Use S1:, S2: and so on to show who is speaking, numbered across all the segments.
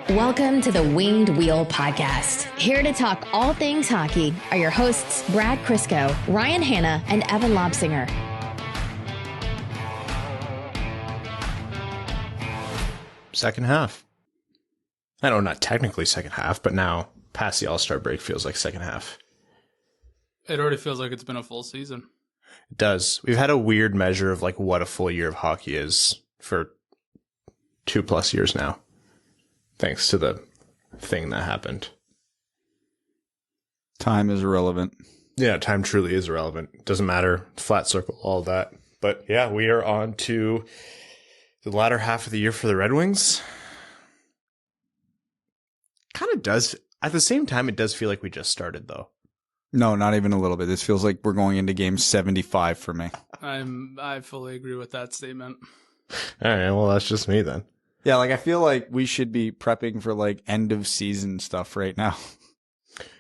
S1: Welcome to the Winged Wheel Podcast. Here to talk all things hockey are your hosts, Brad Crisco, Ryan Hanna, and Evan Lobsinger.
S2: Second half. I know, not technically second half, but now past the All-Star break feels like second half.
S3: It already feels like it's been a full season.
S2: It does. We've had a weird measure of like what a full year of hockey is for 2+ years now. Thanks to the thing that happened.
S4: Time is irrelevant.
S2: Yeah, time truly is irrelevant. Doesn't matter. Flat circle, all that. But yeah, we are on to the latter half of the year for the Red Wings. Kind of does. At the same time, it does feel like we just started, though.
S4: No, not even a little bit. This feels like we're going into game 75 for me.
S3: I fully agree with that statement.
S2: All right, well, that's just me then.
S4: Yeah, like I feel like we should be prepping for like end of season stuff right now.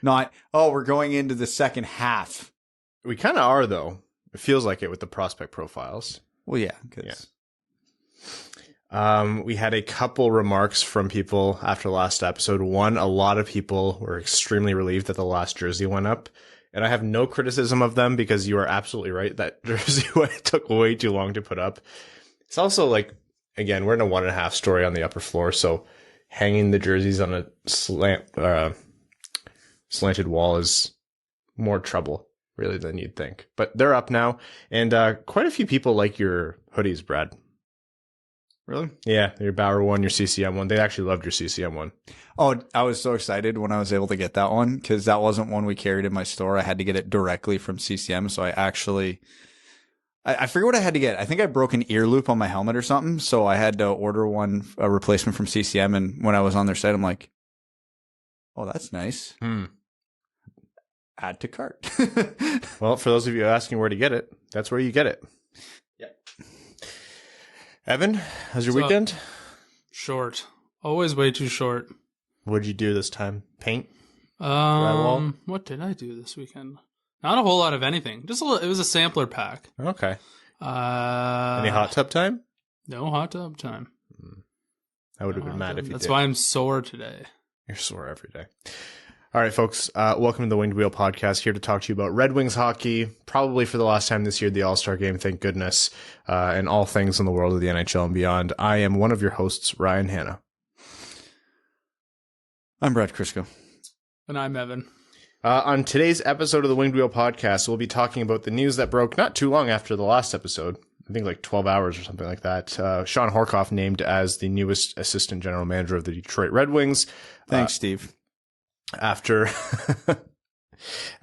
S4: Not, oh, we're going into the second half.
S2: We kind of are, though. It feels like it with the prospect profiles.
S4: Well, yeah. Cause...
S2: we had a couple remarks from people after the last episode. One, a lot of people were extremely relieved that the last jersey went up. And I have no criticism of them because you are absolutely right. That jersey took way too long to put up. It's also like, again, we're in a 1.5 story on the upper floor, so hanging the jerseys on a slanted wall is more trouble, really, than you'd think. But they're up now, and quite a few people like your hoodies, Brad.
S4: Really?
S2: Yeah, your Bauer one, your CCM one. They actually loved your CCM one.
S4: Oh, I was so excited when I was able to get that one because that wasn't one we carried in my store. I had to get it directly from CCM, so I actually... I forget what I had to get. I think I broke an ear loop on my helmet or something, so I had to order a replacement from CCM, and when I was on their site, I'm like, oh, that's nice. Add to cart.
S2: Well, for those of you asking where to get it, that's where you get it.
S4: Yeah.
S2: Evan, how's your weekend?
S3: Short. Always way too short.
S2: What did you do this time? Paint? Drywall?
S3: What did I do this weekend? Not a whole lot of anything. Just it was a sampler pack.
S2: Okay. Any hot tub time?
S3: No hot tub time.
S2: I would have been mad if you did.
S3: That's why I'm sore today.
S2: You're sore every day. All right, folks. Welcome to the Winged Wheel Podcast. Here to talk to you about Red Wings hockey, probably for the last time this year, the All-Star game, thank goodness, and all things in the world of the NHL and beyond. I am one of your hosts, Ryan Hanna.
S4: I'm Brad Crisco.
S3: And I'm Evan.
S2: On today's episode of the Winged Wheel Podcast, we'll be talking about the news that broke not too long after the last episode. I think like 12 hours or something like that. Shawn Horcoff named as the newest assistant general manager of the Detroit Red Wings.
S4: Thanks, Steve.
S2: After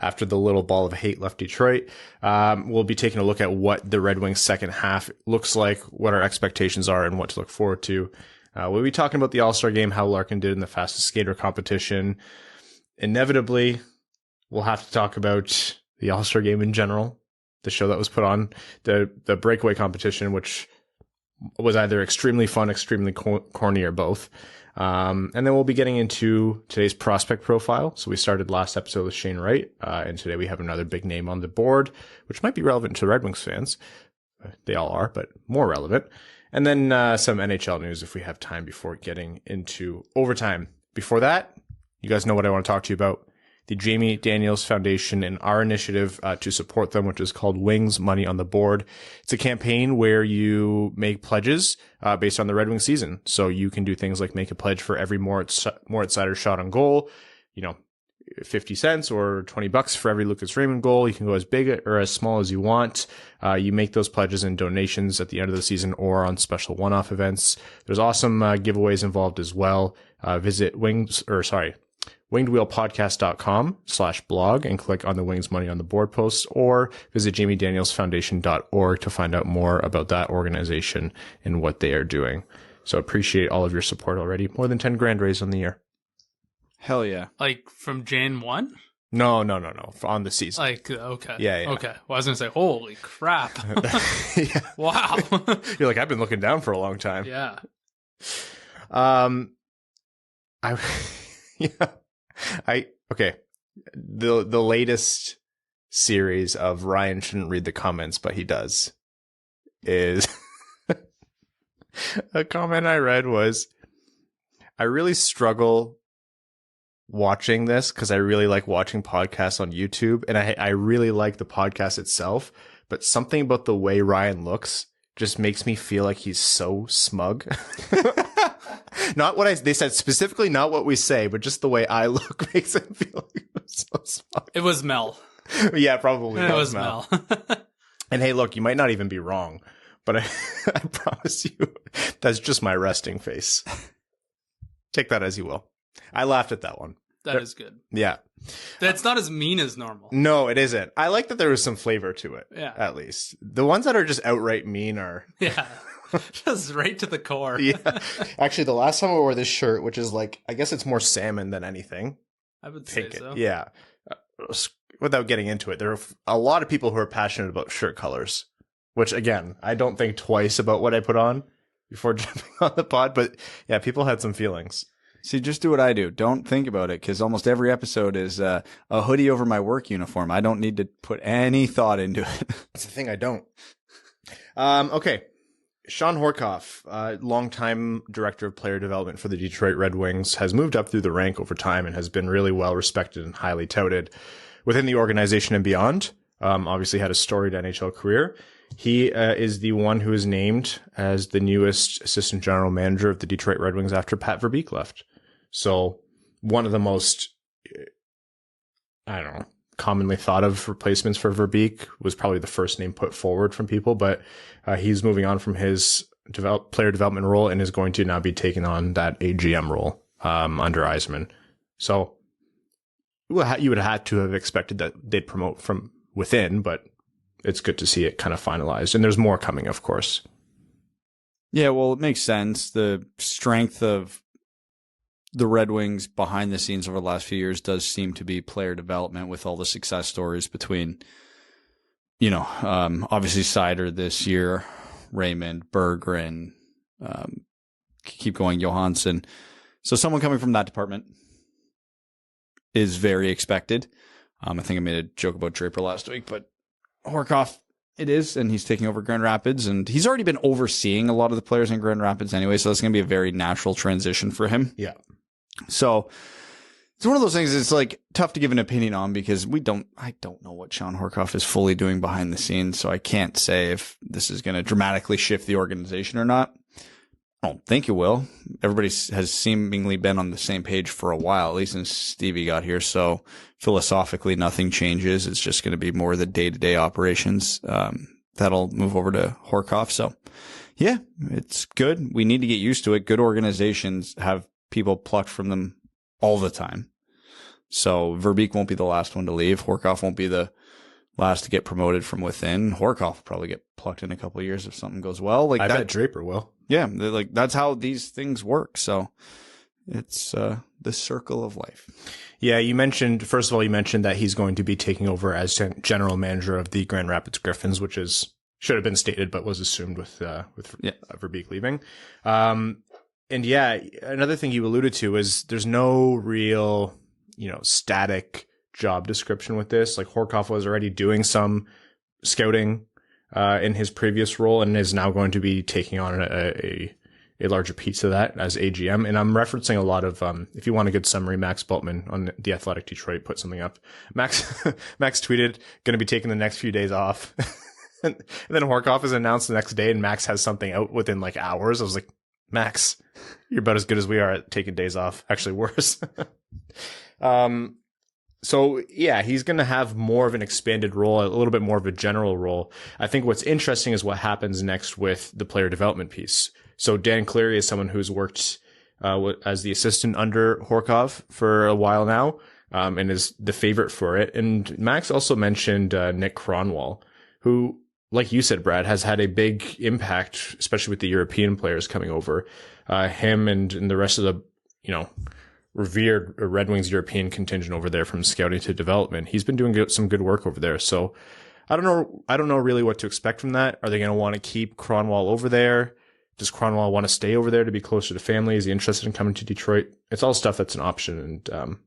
S2: the little ball of hate left Detroit, we'll be taking a look at what the Red Wings second half looks like, what our expectations are, and what to look forward to. We'll be talking about the All-Star game, how Larkin did in the fastest skater competition. Inevitably, we'll have to talk about the All-Star game in general, the show that was put on, the breakaway competition, which was either extremely fun, extremely corny, or both. And then we'll be getting into today's prospect profile. So we started last episode with Shane Wright, and today we have another big name on the board, which might be relevant to Red Wings fans. They all are, but more relevant. And then some NHL news if we have time before getting into overtime. Before that, you guys know what I want to talk to you about. The Jamie Daniels Foundation and our initiative to support them, which is called Wings Money on the Board. It's a campaign where you make pledges based on the Red Wings season. So you can do things like make a pledge for every Moritz Seider shot on goal, 50 cents or $20 for every Lucas Raymond goal. You can go as big or as small as you want. You make those pledges and donations at the end of the season or on special one-off events. There's awesome giveaways involved as well. Visit wingedwheelpodcast.com/blog and click on the Wings Money on the Board posts, or visit jamiedanielsfoundation.org to find out more about that organization and what they are doing. So appreciate all of your support already. More than 10 grand raised on the year.
S4: Hell yeah.
S3: Like from Jan 1?
S2: No. On the season.
S3: Okay.
S2: Yeah.
S3: Okay. Well, I was going to say, holy crap.
S2: Yeah.
S3: Wow.
S2: You're like, I've been looking down for a long time.
S3: Yeah.
S2: Okay. The latest series of Ryan shouldn't read the comments, but he does, is a comment I read was, I really struggle watching this because I really like watching podcasts on YouTube, and I really like the podcast itself, but something about the way Ryan looks just makes me feel like he's so smug. Not what they said specifically, not what we say, but just the way I look makes him feel like I'm so smug.
S3: It was Mel.
S2: Yeah, probably.
S3: It was Mel.
S2: And hey, look, you might not even be wrong, but I promise you, that's just my resting face. Take that as you will. I laughed at that one.
S3: That is good.
S2: Yeah.
S3: That's not as mean as normal.
S2: No, it isn't. I like that there was some flavor to it.
S3: Yeah.
S2: At least. The ones that are just outright mean are...
S3: Yeah. Just right to the core.
S2: Yeah. Actually, the last time I wore this shirt, which is like, I guess it's more salmon than anything.
S3: I would say so.
S2: Yeah. Without getting into it, there are a lot of people who are passionate about shirt colors, which again, I don't think twice about what I put on before jumping on the pod, but yeah, people had some feelings.
S4: See, just do what I do. Don't think about it, because almost every episode is a hoodie over my work uniform. I don't need to put any thought into it.
S2: That's the thing, I don't. Okay. Shawn Horcoff, longtime director of player development for the Detroit Red Wings, has moved up through the rank over time and has been really well respected and highly touted within the organization and beyond. Obviously had a storied NHL career. He is the one who is named as the newest assistant general manager of the Detroit Red Wings after Pat Verbeek left. So one of the most, I don't know, commonly thought of replacements for Verbeek was probably the first name put forward from people, but he's moving on from his player development role and is going to now be taking on that AGM role under Yzerman. So you would have had to have expected that they'd promote from within, but it's good to see it kind of finalized. And there's more coming, of course.
S4: Yeah, well, it makes sense. The strength of the Red Wings behind the scenes over the last few years does seem to be player development, with all the success stories between, obviously Seider this year, Raymond, Berggren, keep going, Johansson. So someone coming from that department is very expected. I think I made a joke about Draper last week, but Horkoff, it is, and he's taking over Grand Rapids, and he's already been overseeing a lot of the players in Grand Rapids anyway, so that's going to be a very natural transition for him.
S2: Yeah.
S4: So it's one of those things that's like tough to give an opinion on, because I don't know what Shawn Horcoff is fully doing behind the scenes, so I can't say if this is going to dramatically shift the organization or not. I don't think it will. Everybody has seemingly been on the same page for a while, at least since Stevie got here. So philosophically, nothing changes. It's just going to be more of the day-to-day operations that'll move over to Horkoff. So yeah, it's good. We need to get used to it. Good organizations have people plucked from them all the time. So Verbeek won't be the last one to leave. Horkoff won't be the last to get promoted from within. Horkoff will probably get plucked in a couple of years if something goes well.
S2: I bet Draper will.
S4: Yeah, that's how these things work. So it's the circle of life.
S2: Yeah, first of all, you mentioned that he's going to be taking over as general manager of the Grand Rapids Griffins, which should have been stated, but was assumed with Verbeek leaving. And yeah, another thing you alluded to is there's no real, static job description with this. Like Horkoff was already doing some scouting in his previous role and is now going to be taking on a larger piece of that as AGM. And I'm referencing a lot of, if you want a good summary, Max Bultman on The Athletic Detroit put something up. Max tweeted, going to be taking the next few days off. And then Horkoff is announced the next day and Max has something out within like hours. I was like, Max, you're about as good as we are at taking days off. Actually worse. So yeah, he's going to have more of an expanded role, a little bit more of a general role. I think what's interesting is what happens next with the player development piece. So Dan Cleary is someone who's worked as the assistant under Horkoff for a while now, and is the favorite for it. And Max also mentioned Nick Kronwall, who, like you said, Brad, has had a big impact, especially with the European players coming over. Him and the rest of the, revered Red Wings European contingent over there, from scouting to development. He's been doing some good work over there. So I don't know really what to expect from that. Are they going to want to keep Kronwall over there? Does Kronwall want to stay over there to be closer to family? Is he interested in coming to Detroit? It's all stuff that's an option. And,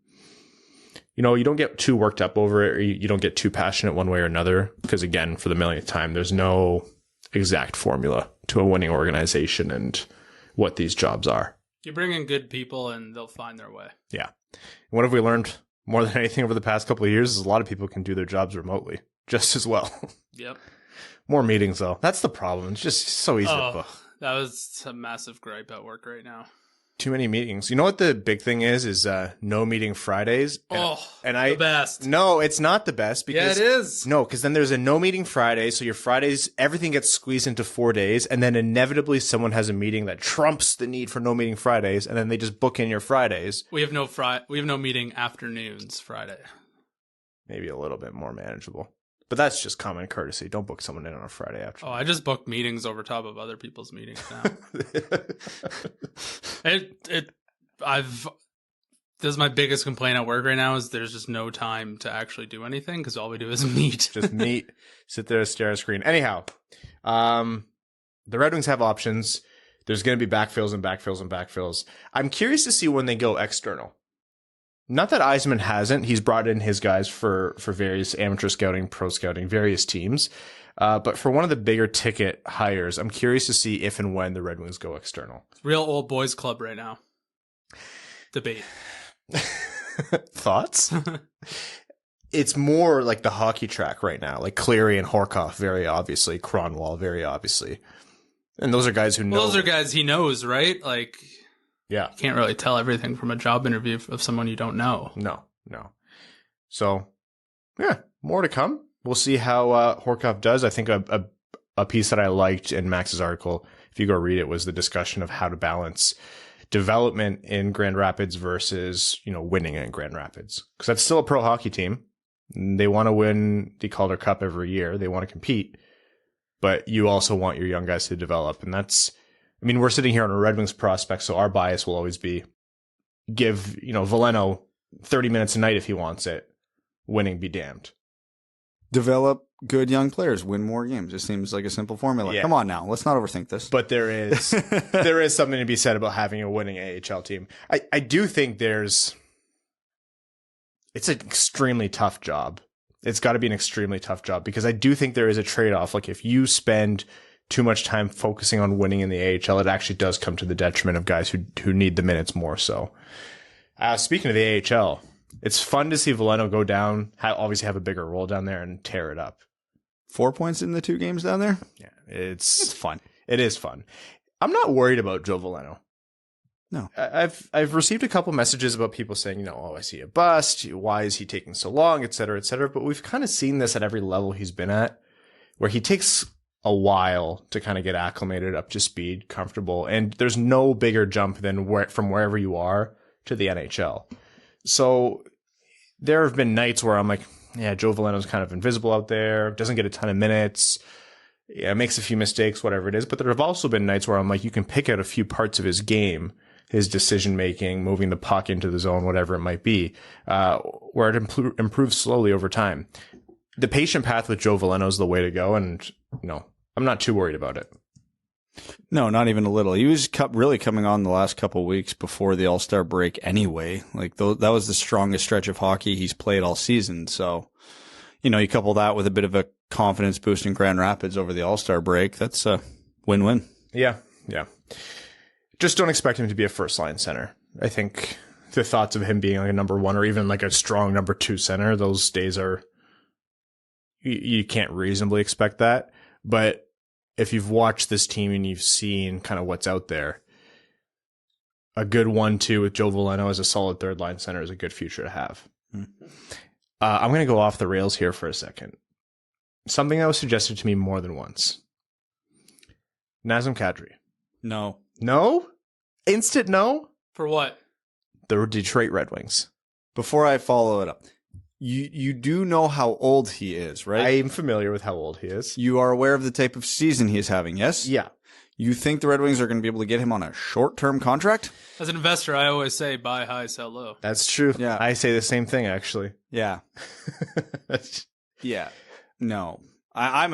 S2: you don't get too worked up over it, or you don't get too passionate one way or another. Because again, for the millionth time, there's no exact formula to a winning organization and what these jobs are.
S3: You bring in good people and they'll find their way.
S2: Yeah. What have we learned more than anything over the past couple of years is a lot of people can do their jobs remotely just as well.
S3: Yep.
S2: More meetings, though. That's the problem. It's just so easy to book.
S3: That was a massive gripe at work right now.
S2: Too many meetings. You know what the big thing is no meeting Fridays.
S3: The best.
S2: No, it's not the best. Because,
S3: yeah, it is.
S2: No, because then there's a no meeting Friday. So your Fridays, everything gets squeezed into 4 days. And then inevitably someone has a meeting that trumps the need for no meeting Fridays. And then they just book in your Fridays.
S3: We have no meeting afternoons Friday.
S2: Maybe a little bit more manageable. But that's just common courtesy. Don't book someone in on a Friday afternoon.
S3: Oh, I just booked meetings over top of other people's meetings now. This is my biggest complaint at work right now is there's just no time to actually do anything because all we do is meet.
S2: Just meet, sit there, stare at a screen. Anyhow, the Red Wings have options. There's going to be backfills and backfills and backfills. I'm curious to see when they go external. Not that Yzerman hasn't. He's brought in his guys for various amateur scouting, pro scouting, various teams. But for one of the bigger ticket hires, I'm curious to see if and when the Red Wings go external.
S3: Real old boys club right now. Debate.
S2: Thoughts? It's more like the hockey track right now, like Cleary and Horkoff, very obviously. Cronwall, very obviously. And those are guys who know.
S3: Well, those are guys he knows, right? Like...
S2: Yeah.
S3: You can't really tell everything from a job interview of someone you don't know.
S2: No. So, yeah, more to come. We'll see how Horkoff does. I think a piece that I liked in Max's article, if you go read it, was the discussion of how to balance development in Grand Rapids versus, winning in Grand Rapids. Because that's still a pro hockey team. They want to win the Calder Cup every year. They want to compete. But you also want your young guys to develop. And that's... we're sitting here on a Red Wings prospect, so our bias will always be give, Veleno 30 minutes a night if he wants it. Winning be damned.
S4: Develop good young players, win more games. It seems like a simple formula. Yeah. Come on now, let's not overthink this.
S2: But there is something to be said about having a winning AHL team. I do think it's an extremely tough job. It's got to be an extremely tough job because I do think there is a trade-off. Like if you spend too much time focusing on winning in the AHL, it actually does come to the detriment of guys who need the minutes more so. Speaking of the AHL, it's fun to see Veleno go down, obviously have a bigger role down there and tear it up.
S4: 4 points in the 2 games down there?
S2: Yeah, it's
S4: fun.
S2: It is fun. I'm not worried about Joe Veleno.
S4: No.
S2: I've received a couple messages about people saying, I see a bust. Why is he taking so long, et cetera, et cetera. But we've kind of seen this at every level he's been at, where he takes a while to kind of get acclimated, up to speed, comfortable. And there's no bigger jump than from wherever you are to the NHL. So there have been nights where I'm like, yeah, Joe Veleno's kind of invisible out there, doesn't get a ton of minutes, makes a few mistakes, whatever it is. But there have also been nights where I'm like, you can pick out a few parts of his game, his decision making, moving the puck into the zone, whatever it might be, where it improves slowly over time. The patient path with Joe Veleno is the way to go, and I'm not too worried about it.
S4: No, not even a little. He was really coming on the last couple of weeks before the All-Star break anyway. Like that was the strongest stretch of hockey he's played all season. So, you couple that with a bit of a confidence boost in Grand Rapids over the All-Star break. That's a win-win.
S2: Yeah. Just don't expect him to be a first-line center. I think the thoughts of him being like a number 1 or even like a strong number 2 center, those days are... You can't reasonably expect that. But if you've watched this team and you've seen kind of what's out there, a good 1-2 with Joe Veleno as a solid third-line center is a good future to have. Mm-hmm. I'm going to go off the rails here for a second. Something that was suggested to me more than once. Nazem Kadri.
S4: No.
S2: No? Instant no?
S3: For what?
S2: The Detroit Red Wings.
S4: Before I follow it up. You do know how old he is, right?
S2: I am familiar with how old he is.
S4: You are aware of the type of season he is having, yes?
S2: Yeah.
S4: You think the Red Wings are going to be able to get him on a short-term contract?
S3: As an investor, I always say buy high, sell low.
S2: That's true.
S4: Yeah.
S2: I say the same thing, actually.
S4: Yeah. Yeah. No. I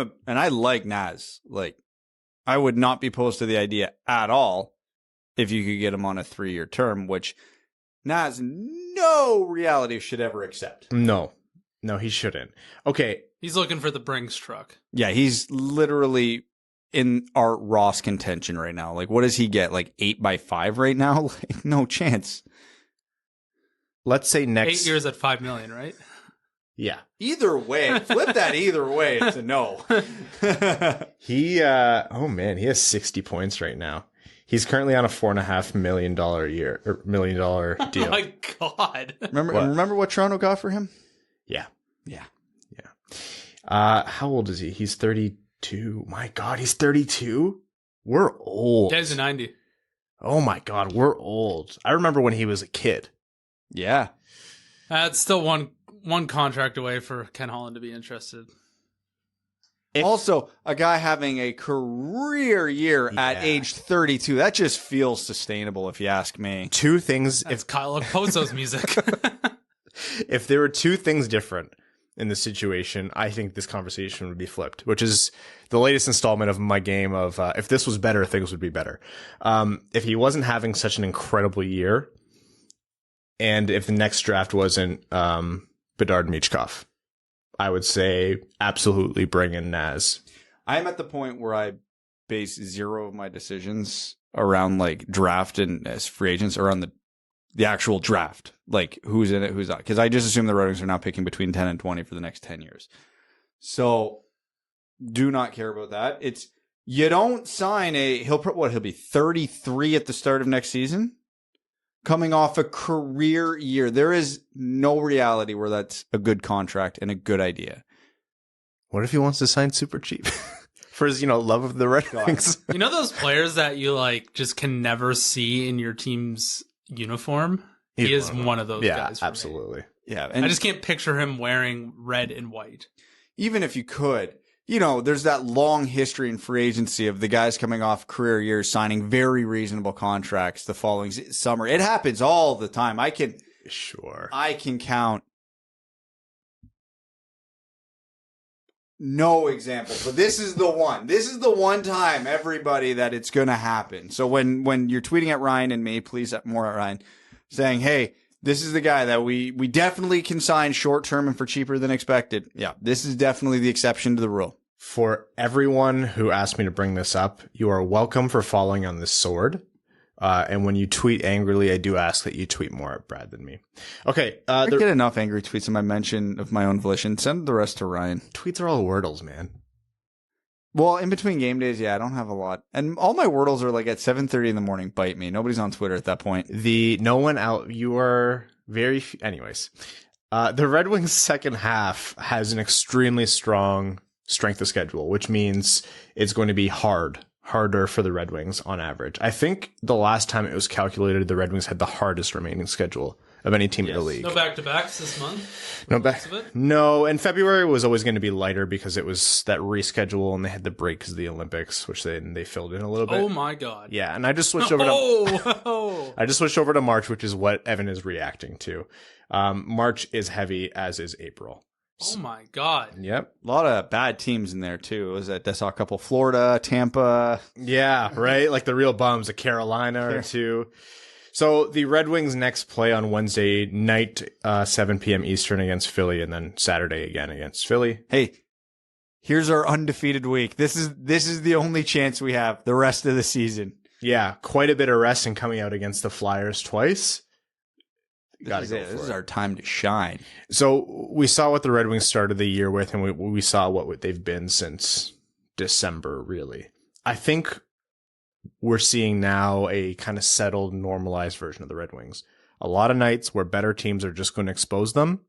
S4: like Naz. Like, I would not be opposed to the idea at all if you could get him on a 3-year term, which Naz, no reality should ever accept.
S2: No, he shouldn't. Okay.
S3: He's looking for the Brinks truck.
S4: Yeah, he's literally in Art Ross contention right now. Like, what does he get? Like 8x5 right now? Like, no chance.
S2: Let's say next
S3: 8 years at $5 million, right?
S2: Yeah.
S4: Either way, flip that either way. It's a no.
S2: He he has 60 points right now. He's currently on a $4.5 million a year or $1 million deal.
S3: Oh my God.
S4: Remember what Toronto got for him?
S2: Yeah.
S4: Yeah.
S2: How old is he? He's 32. My God, he's 32. We're old.
S3: He's a 90.
S2: Oh my God, we're old. I remember when he was a kid.
S4: Yeah.
S3: It's still one contract away for Ken Holland to be interested.
S4: Also, a guy having a career year at age 32, that just feels sustainable if you ask me.
S2: Two things.
S3: It's Kyle Okposo's music.
S2: If there were two things different in this situation, I think this conversation would be flipped, which is the latest installment of my game of if this was better, things would be better. If he wasn't having such an incredible year, and if the next draft wasn't Bedard Michkov, I would say absolutely bring in Naz.
S4: I'm at the point where I base zero of my decisions around like draft and as free agents around the actual draft, like who's in it, who's not. Because I just assume the Red Wings are now picking between 10 and 20 for the next 10 years. So do not care about that. It's you don't sign he'll be 33 at the start of next season, coming off a career year. There is no reality where that's a good contract and a good idea.
S2: What if he wants to sign super cheap for his, love of the Red Wings?
S3: You know those players that you like just can never see in your team's uniform? He is one of those guys.
S2: Yeah, absolutely.
S4: Yeah, and
S3: I just can't picture him wearing red and white.
S4: Even if you could, there's that long history in free agency of the guys coming off career years signing very reasonable contracts the following summer. It happens all the time. I can count no examples, but this is the one. This is the one time, everybody, that it's going to happen. So when you're tweeting at Ryan and me, please more at Ryan, saying, hey, this is the guy that we definitely can sign short term and for cheaper than expected. Yeah, this is definitely the exception to the rule.
S2: For everyone who asked me to bring this up, you are welcome for following on this sword. And when you tweet angrily, I do ask that you tweet more at Brad than me. Okay.
S4: I get enough angry tweets in my mention of my own volition. Send the rest to Ryan.
S2: Tweets are all Wordles, man.
S4: Well, in between game days, yeah, I don't have a lot. And all my Wordles are like at 7:30 in the morning. Bite me. Nobody's on Twitter at that point.
S2: You are very anyways. The Red Wings second half has an extremely strong strength of schedule, which means it's going to be harder for the Red Wings on average. I think the last time it was calculated, the Red Wings had the hardest remaining schedule of any team in the league.
S3: No back-to-backs this month?
S2: No, and February was always going to be lighter because it was that reschedule and they had the break because of the Olympics, which they filled in a little bit.
S3: Oh my God.
S2: Yeah, and I just switched over to March, which is what Evan is reacting to. March is heavy, as is April.
S3: Oh my God.
S2: Yep.
S4: A lot of bad teams in there too. I saw a couple Florida, Tampa.
S2: Yeah, right? Like the real bums, a Carolina or two. So the Red Wings next play on Wednesday night, 7 p.m. Eastern against Philly, and then Saturday again against Philly.
S4: Hey, here's our undefeated week. This is the only chance we have the rest of the season.
S2: Yeah, quite a bit of rest and coming out against the Flyers twice.
S4: This is our time to shine.
S2: So we saw what the Red Wings started the year with, and we saw what they've been since December, really. I think we're seeing now a kind of settled, normalized version of the Red Wings. A lot of nights where better teams are just going to expose them.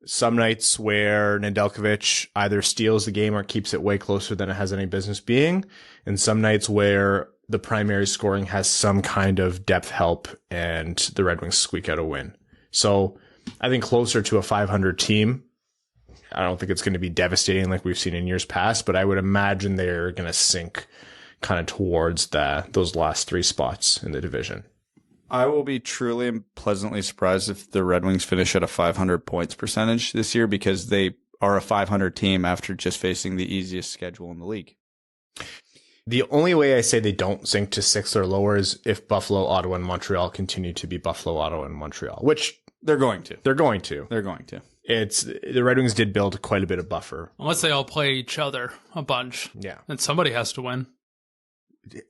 S2: Some nights where Nedeljkovic either steals the game or keeps it way closer than it has any business being. And some nights where the primary scoring has some kind of depth help and the Red Wings squeak out a win. So I think closer to a 500 team. I don't think it's going to be devastating like we've seen in years past, but I would imagine they're going to sink kind of towards those last three spots in the division.
S4: I will be truly and pleasantly surprised if the Red Wings finish at a 500 points percentage this year, because they are a 500 team after just facing the easiest schedule in the league.
S2: The only way I say they don't sink to 6th or lower is if Buffalo, Ottawa, and Montreal continue to be Buffalo, Ottawa, and Montreal, which
S4: they're going to.
S2: They're going to. the Red Wings did build quite a bit of buffer.
S3: Unless they all play each other a bunch.
S2: Yeah.
S3: And somebody has to win.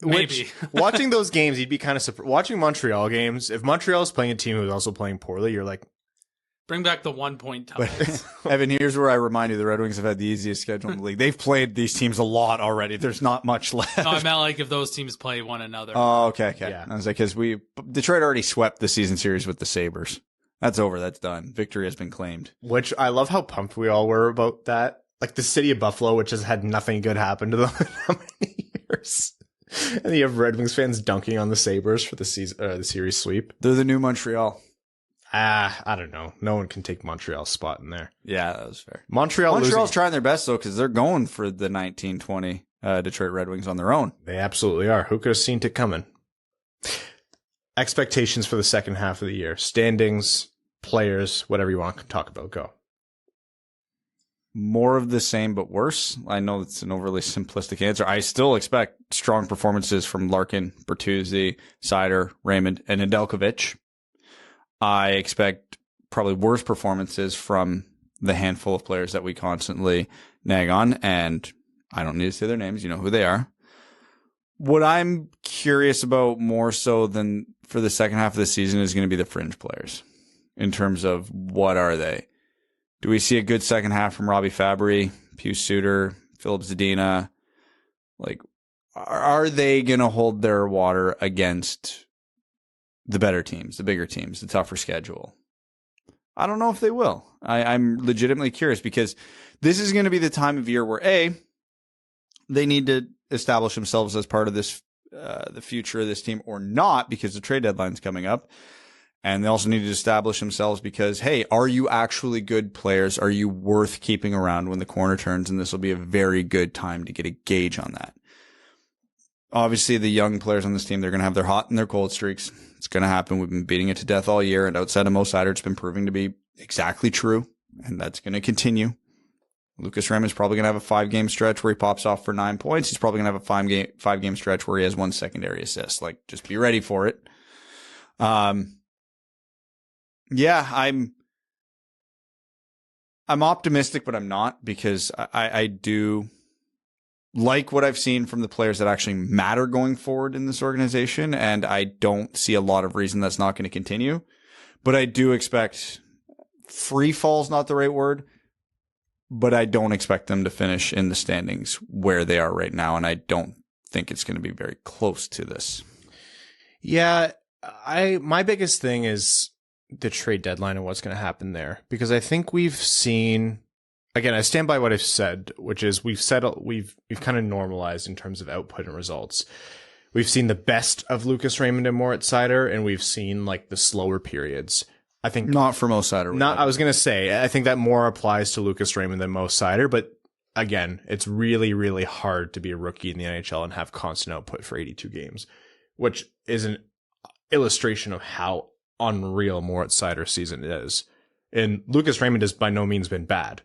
S3: Maybe.
S2: Watching those games, you'd be kind of surprised. Watching Montreal games, if Montreal is playing a team who's also playing poorly, you're like,
S3: bring back the 1 point ties.
S4: Evan, here's where I remind you, the Red Wings have had the easiest schedule in the league. They've played these teams a lot already. There's not much left.
S3: No, I meant like if those teams play one another.
S4: Oh, okay.
S2: Yeah.
S4: I was like, because Detroit already swept the season series with the Sabres. That's over. That's done. Victory has been claimed.
S2: Which I love how pumped we all were about that. Like the city of Buffalo, which has had nothing good happen to them in how many years? And you have Red Wings fans dunking on the Sabres for the series sweep.
S4: They're the new Montreal.
S2: I don't know. No one can take Montreal's spot in there.
S4: Yeah, that was fair.
S2: Montreal's
S4: trying their best, though, because they're going for the 1920 Detroit Red Wings on their own.
S2: They absolutely are. Who could have seen it coming? Expectations for the second half of the year. Standings, players, whatever you want to talk about. Go.
S4: More of the same, but worse. I know it's an overly simplistic answer. I still expect strong performances from Larkin, Bertuzzi, Seider, Raymond, and Nedeljkovic. I expect probably worse performances from the handful of players that we constantly nag on, and I don't need to say their names. You know who they are. What I'm curious about more so than for the second half of the season is going to be the fringe players in terms of what are they? Do we see a good second half from Robbie Fabry, Pius Suter, Philip Zadina? Like, are they going to hold their water against the better teams, the bigger teams, the tougher schedule? I don't know if they will. I'm legitimately curious because this is going to be the time of year where they need to establish themselves as part of this, the future of this team or not, because the trade deadline's coming up. And they also need to establish themselves because, hey, are you actually good players? Are you worth keeping around when the corner turns? And this will be a very good time to get a gauge on that. Obviously, the young players on this team, they're going to have their hot and their cold streaks. It's going to happen. We've been beating it to death all year. And outside of Mo Seider, it's been proving to be exactly true. And that's going to continue. Lucas Raymond's probably going to have a 5-game stretch where he pops off for 9 points. He's probably going to have a 5-game stretch where he has 1 secondary assist. Like, just be ready for it. Yeah, I'm optimistic, but I'm not, because I do like what I've seen from the players that actually matter going forward in this organization, and I don't see a lot of reason that's not going to continue. But I do expect free fall's not the right word, but I don't expect them to finish in the standings where they are right now, and I don't think it's going to be very close to this.
S2: Yeah, my biggest thing is the trade deadline and what's going to happen there, because I think we've seen, again, I stand by what I've said, which is we've kind of normalized in terms of output and results. We've seen the best of Lucas Raymond and Moritz Seider, and we've seen like the slower periods. I think
S4: not for Mo Seider.
S2: I was going to say, I think that more applies to Lucas Raymond than Mo Seider, but again, it's really, really hard to be a rookie in the NHL and have constant output for 82 games, which is an illustration of how unreal Moritz Seider's season is. And Lucas Raymond has by no means been bad.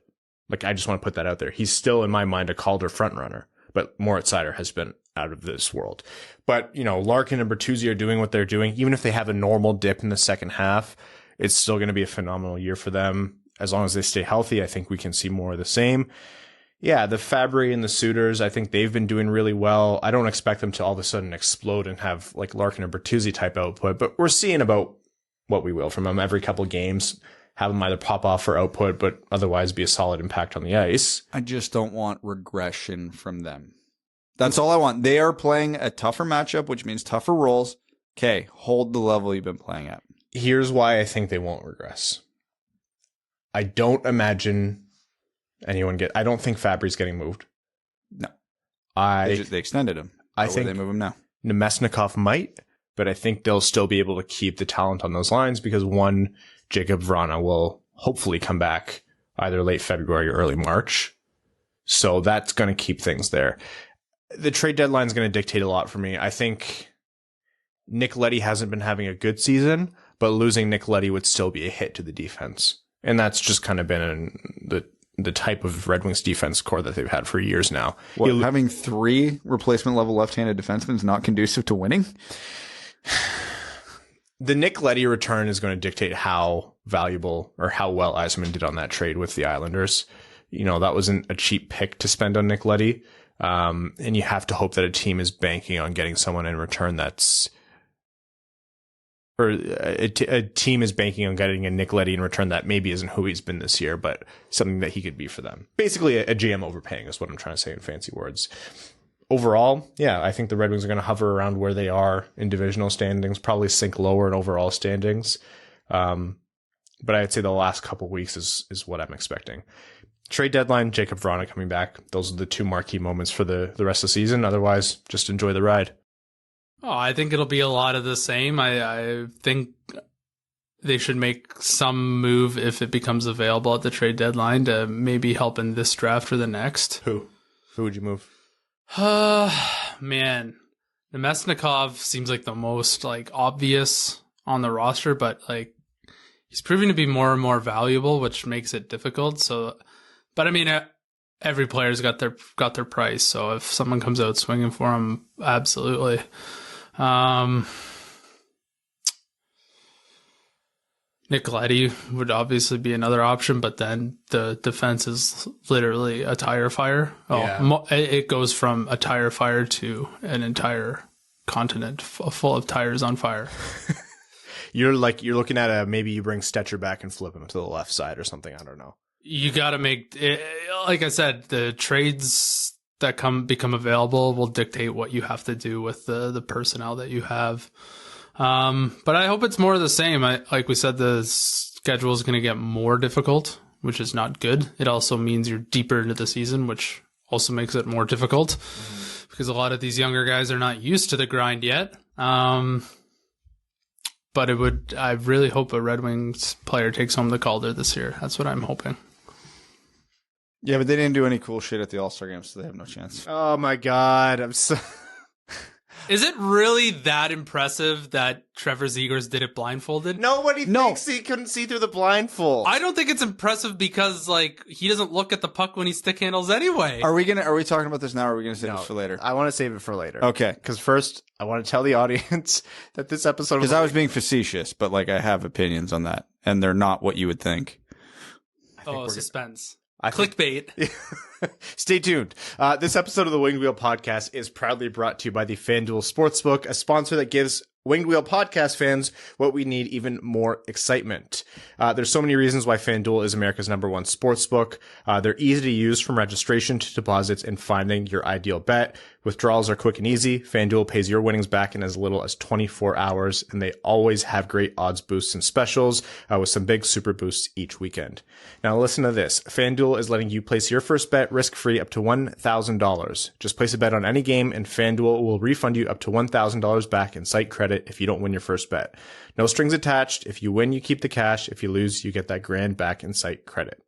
S2: Like, I just want to put that out there. He's still, in my mind, a Calder frontrunner, but Moritz Seider has been out of this world. But, you know, Larkin and Bertuzzi are doing what they're doing. Even if they have a normal dip in the second half, it's still going to be a phenomenal year for them. As long as they stay healthy, I think we can see more of the same. Yeah, the Fabry and the Suitors, I think they've been doing really well. I don't expect them to all of a sudden explode and have like Larkin and Bertuzzi type output, but we're seeing about what we will from them every couple of games. Have them either pop off for output, but otherwise be a solid impact on the ice.
S4: I just don't want regression from them. That's all I want. They are playing a tougher matchup, which means tougher roles. Okay, hold the level you've been playing at.
S2: Here's why I think they won't regress. I don't imagine anyone I don't think Fabry's getting moved.
S4: No. They extended him.
S2: I think
S4: they move him now.
S2: Nemesnikov might, but I think they'll still be able to keep the talent on those lines because one, Jacob Vrana will hopefully come back either late February or early March. So that's going to keep things there. The trade deadline is going to dictate a lot for me. I think Nick Leddy hasn't been having a good season, but losing Nick Leddy would still be a hit to the defense. And that's just kind of been the type of Red Wings defense core that they've had for years now.
S4: Having 3 replacement level left-handed defensemen is not conducive to winning?
S2: The Nick Leddy return is going to dictate how valuable or how well Yzerman did on that trade with the Islanders. That wasn't a cheap pick to spend on Nick Leddy. And you have to hope that a team is banking on getting someone in return a team is banking on getting a Nick Leddy in return that maybe isn't who he's been this year, but something that he could be for them. Basically, a GM overpaying is what I'm trying to say in fancy words. Overall, yeah, I think the Red Wings are going to hover around where they are in divisional standings, probably sink lower in overall standings. But I'd say the last couple weeks is what I'm expecting. Trade deadline, Jacob Vrana coming back. Those are the two marquee moments for the rest of the season. Otherwise, just enjoy the ride.
S3: Oh, I think it'll be a lot of the same. I think they should make some move if it becomes available at the trade deadline to maybe help in this draft or the next.
S2: Who would you move?
S3: Man, Nemesnikov seems like the most obvious on the roster, but he's proving to be more and more valuable, which makes it difficult. So, but I mean, every player's got their price. So if someone comes out swinging for him, absolutely. Nick Leddy would obviously be another option, but then the defense is literally a tire fire. It goes from a tire fire to an entire continent full of tires on fire.
S2: You're looking at maybe you bring Stetcher back and flip him to the left side or something. I don't know. You
S3: got to make it, like I said, the trades that become available will dictate what you have to do with the personnel that you have. But I hope it's more of the same. Like we said, the schedule is going to get more difficult, which is not good. It also means you're deeper into the season, which also makes it more difficult because a lot of these younger guys are not used to the grind yet. But I really hope a Red Wings player takes home the Calder this year. That's what I'm hoping.
S4: Yeah, but they didn't do any cool shit at the All-Star game, so they have no chance.
S2: Oh my God. I'm so...
S3: Is it really that impressive that Trevor Zegras did it blindfolded?
S2: Nobody thinks he couldn't see through the blindfold.
S3: I don't think it's impressive because he doesn't look at the puck when he stick handles anyway.
S4: Are we talking about this now or are we gonna save this for later?
S2: I want to save it for later.
S4: Okay.
S2: Because first I want to tell the audience that this episode
S4: because I was being facetious, but I have opinions on that and they're not what you would think.
S3: Suspense. Clickbait.
S2: Stay tuned. This episode of the Winged Wheel Podcast is proudly brought to you by the FanDuel Sportsbook, a sponsor that gives Winged Wheel Podcast fans what we need, even more excitement. There's so many reasons why FanDuel is America's #1 sportsbook. They're easy to use from registration to deposits and finding your ideal bet. Withdrawals are quick and easy. FanDuel pays your winnings back in as little as 24 hours, and they always have great odds boosts and specials with some big super boosts each weekend. Now listen to this. FanDuel is letting you place your first bet risk-free up to $1,000. Just place a bet on any game, and FanDuel will refund you up to $1,000 back in site credit if you don't win your first bet. No strings attached. If you win, you keep the cash. If you lose, you get that grand back in site credit.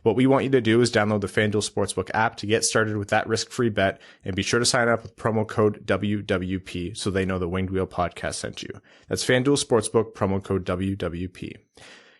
S2: What we want you to do is download the FanDuel Sportsbook app to get started with that risk-free bet, and be sure to sign up with promo code WWP so they know the Winged Wheel Podcast sent you. That's FanDuel Sportsbook, promo code WWP.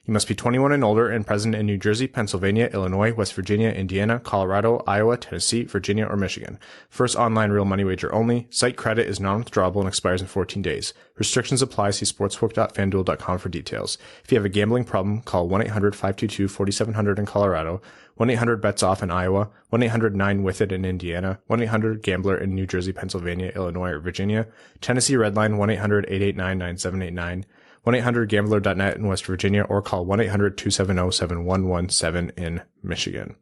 S2: You must be 21 and older and present in New Jersey, Pennsylvania, Illinois, West Virginia, Indiana, Colorado, Iowa, Tennessee, Virginia, or Michigan. First online real money wager only. Site credit is non-withdrawable and expires in 14 days. Restrictions apply. See sportsbook.fanduel.com for details. If you have a gambling problem, call 1-800-522-4700 in Colorado, 1-800-BETS-OFF in Iowa, 1-800-9-WITH-IT in Indiana, 1-800-GAMBLER in New Jersey, Pennsylvania, Illinois, or Virginia, Tennessee Redline 1-800-889-9789, 1-800-GAMBLER.net in West Virginia, or call 1-800-270-7117 in Michigan.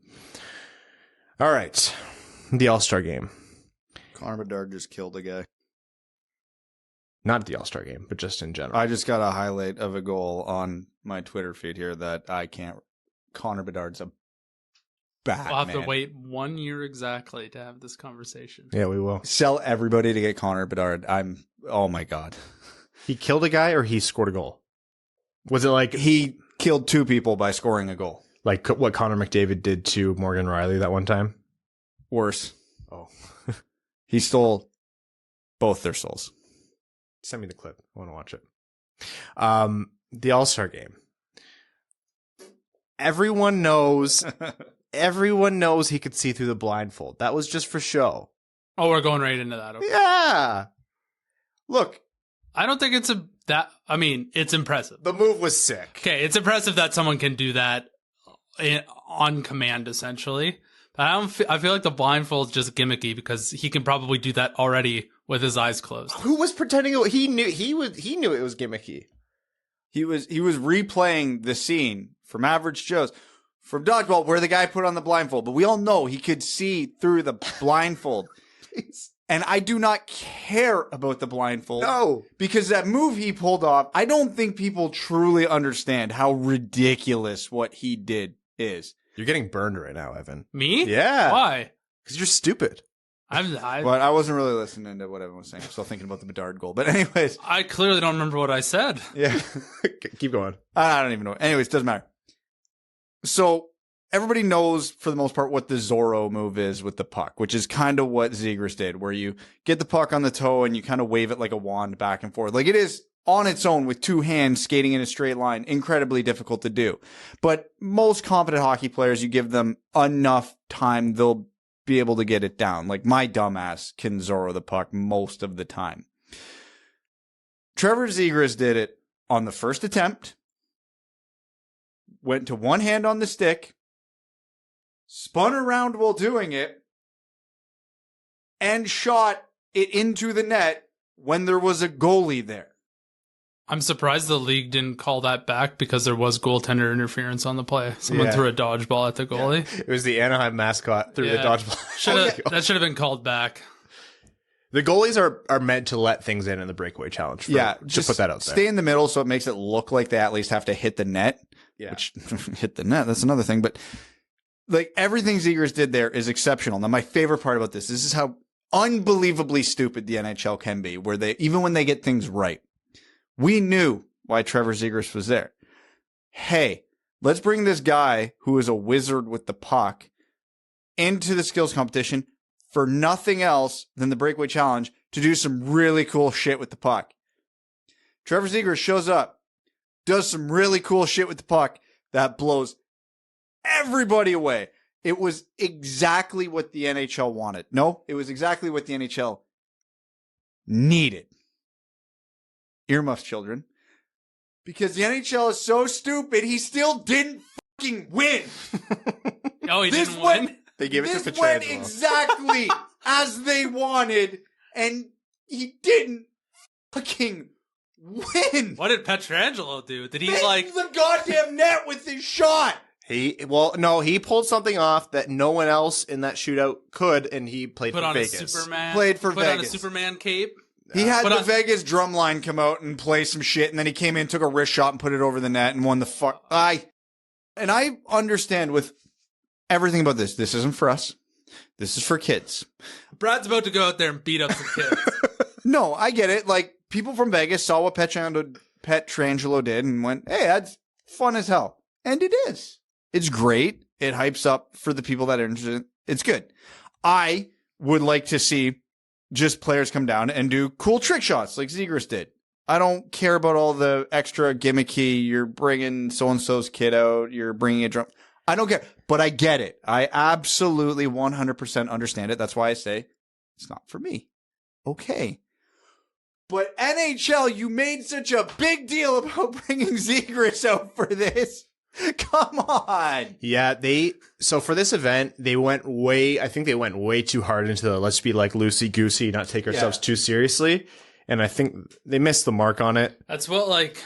S2: All right. The All-Star game.
S4: Connor Bedard just killed a guy.
S2: Not the All-Star game, but just in general.
S4: I just got a highlight of a goal on my Twitter feed here that I can't. Connor Bedard's a bad
S3: We'll have
S4: man.
S3: to wait 1 year exactly to have this conversation.
S2: Yeah, we will.
S4: Sell everybody to get Connor Bedard. Oh my God.
S2: He killed a guy or he scored a goal? Was it
S4: he killed two people by scoring a goal?
S2: Like what Connor McDavid did to Morgan Riley that one time?
S4: Worse.
S2: Oh.
S4: He stole both their souls.
S2: Send me the clip. I want to watch it. The All-Star game. Everyone knows he could see through the blindfold. That was just for show.
S3: Oh, we're going right into that. Okay.
S2: Yeah. Look.
S3: I don't think it's it's impressive.
S2: The move was sick.
S3: Okay, it's impressive that someone can do that on command, essentially. But I feel like the blindfold's just gimmicky because he can probably do that already with his eyes closed.
S2: Who was pretending? He knew it was gimmicky.
S4: He was replaying the scene from Average Joe's, from Dodgeball, where the guy put on the blindfold. But we all know he could see through the blindfold. And I do not care about the blindfold.
S2: No.
S4: Because that move he pulled off, I don't think people truly understand how ridiculous what he did is.
S2: You're getting burned right now, Evan.
S3: Me?
S2: Yeah.
S3: Why?
S2: Because you're stupid.
S4: But I wasn't really listening to what everyone was saying. I'm still thinking about the Bedard goal. But anyways.
S3: I clearly don't remember what I said.
S4: Yeah.
S2: Keep going.
S4: I don't even know. Anyways, doesn't matter. So everybody knows, for the most part, what the Zorro move is with the puck, which is kind of what Zegras did, where you get the puck on the toe and you kind of wave it like a wand back and forth. Like, it is on its own with two hands skating in a straight line, incredibly difficult to do. But most competent hockey players, you give them enough time, they'll be able to get it down. Like, my dumbass can Zorro the puck most of the time. Trevor Zegras did it on the first attempt, went to one hand on the stick, spun around while doing it, and shot it into the net when there was a goalie there.
S3: I'm surprised the league didn't call that back because there was goaltender interference on the play. Someone threw a dodgeball at the goalie.
S2: Yeah. It was the Anaheim mascot threw the dodgeball.
S3: That should have been called back.
S2: The goalies are meant to let things in the breakaway challenge. Just put that out there.
S4: Stay in the middle so it makes it look like they at least have to hit the net. Yeah. Which, hit the net, that's another thing. But like, everything Zegras did there is exceptional. Now, my favorite part about this is how unbelievably stupid the NHL can be, where even when they get things right. We knew why Trevor Zegras was there. Hey, let's bring this guy who is a wizard with the puck into the skills competition for nothing else than the breakaway challenge to do some really cool shit with the puck. Trevor Zegras shows up, does some really cool shit with the puck that blows everybody away. It was exactly what the NHL wanted. No, it was exactly what the NHL needed. Earmuffs, children. Because the NHL is so stupid, he still didn't fucking win.
S3: No, he didn't win.
S2: They gave it to Pietrangelo.
S4: This went exactly as they wanted, and he didn't fucking win.
S3: What did Pietrangelo do? Did he
S4: hit the goddamn net with his shot?
S2: He pulled something off that no one else in that shootout could, and he played for Vegas.
S4: Played for
S3: Vegas.
S4: Vegas.
S3: On a Superman cape.
S4: He had the Vegas drum line come out and play some shit, and then he came in, took a wrist shot, and put it over the net, and won the fuck. And I understand with everything about this. This isn't for us. This is for kids.
S3: Brad's about to go out there and beat up some kids.
S4: No, I get it. Like, people from Vegas saw what Pietrangelo did and went, hey, that's fun as hell. And it is. It's great. It hypes up for the people that are interested. It's good. I would like to see just players come down and do cool trick shots like Zegras did. I don't care about all the extra gimmicky, you're bringing so-and-so's kid out, you're bringing a drum. I don't care, but I get it. I absolutely 100% understand it. That's why I say it's not for me. Okay. But NHL, you made such a big deal about bringing Zegras out for this. Come on.
S2: Yeah, so for this event, they went way too hard into the let's be like loosey-goosey, not take ourselves too seriously. And I think they missed the mark on it.
S3: That's like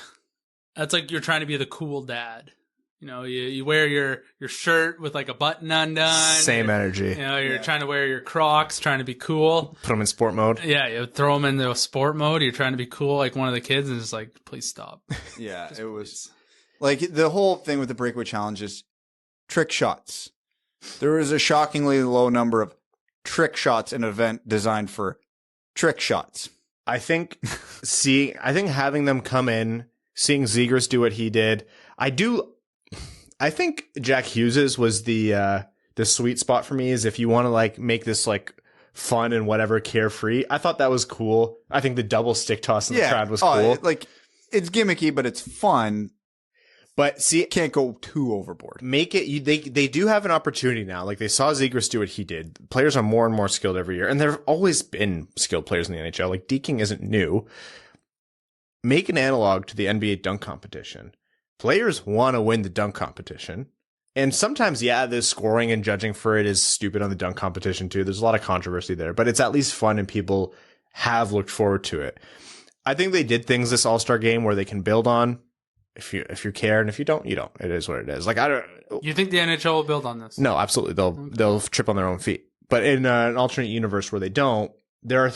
S3: you're trying to be the cool dad. You know, you wear your shirt with like a button undone.
S2: Same energy.
S3: You know, you're trying to wear your Crocs, trying to be cool.
S2: Put them in sport mode.
S3: Yeah, you throw them into sport mode. You're trying to be cool like one of the kids, and it's like, please stop.
S4: Yeah, it was... Like, the whole thing with the breakaway challenge is trick shots. There was a shockingly low number of trick shots in an event designed for trick shots.
S2: I think having them come in, seeing Zegras do what he did, I think Jack Hughes's was the sweet spot for me, is if you want to like make this like fun and whatever, carefree. I thought that was cool. I think the double stick toss in the crowd was cool.
S4: Like, it's gimmicky, but it's fun.
S2: But see,
S4: can't go too overboard.
S2: Make it. They do have an opportunity now. Like, they saw Zegras do what he did. Players are more and more skilled every year, and there have always been skilled players in the NHL. Like, deking isn't new. make an analog to the NBA dunk competition. Players want to win the dunk competition. And sometimes, yeah, the scoring and judging for it is stupid on the dunk competition too. There's a lot of controversy there, but it's at least fun and people have looked forward to it. I think they did things this All-Star game where they can build on if you care, and if you don't, you don't. It is what it is. Like, I don't.
S3: You think the NHL will build on this?
S2: No, absolutely. They'll trip on their own feet. But in an alternate universe where they don't, there are,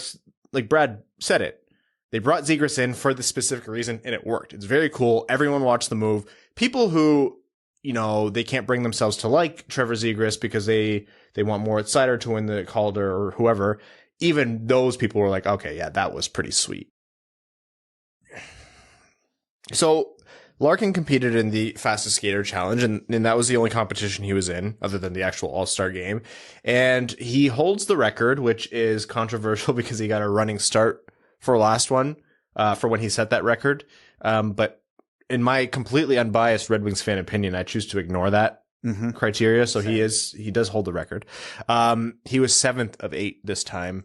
S2: like Brad said it, they brought Zegras in for the specific reason, and it worked. It's very cool. Everyone watched the move. People who, they can't bring themselves to like Trevor Zegras because they want Moritz Seider to win the Calder or whoever. Even those people were like, okay, yeah, that was pretty sweet. So Larkin competed in the fastest skater challenge, and that was the only competition he was in other than the actual All-Star game. And he holds the record, which is controversial because he got a running start for last one, for when he set that record. But in my completely unbiased Red Wings fan opinion, I choose to ignore that criteria. So he does hold the record. He was 7th of 8 this time.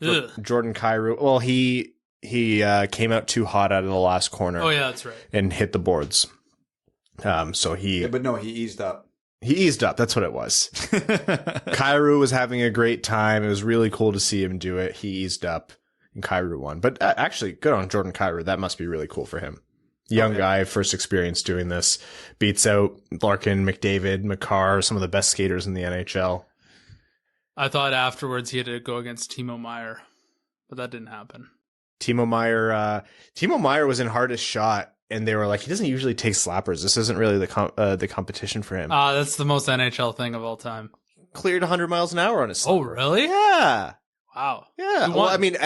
S2: Jordan Kyrou, well, he came out too hot out of the last corner.
S3: Oh yeah, that's right.
S2: And hit the boards. So he
S4: eased up.
S2: He eased up. That's what it was. Kyrou was having a great time. It was really cool to see him do it. He eased up and Kyrou won. But actually, good on Jordan Kyrou. That must be really cool for him. Young guy, first experience doing this. Beats out Larkin, McDavid, Makar, some of the best skaters in the NHL.
S3: I thought afterwards he had to go against Timo Meier, but that didn't happen.
S2: Timo Meier was in hardest shot, and they were like, he doesn't usually take slappers. This isn't really the competition for him.
S3: That's the most NHL thing of all time.
S2: Cleared 100 miles an hour on his slapper.
S3: Oh, really?
S2: Yeah.
S3: Wow.
S2: Yeah. Well, I mean,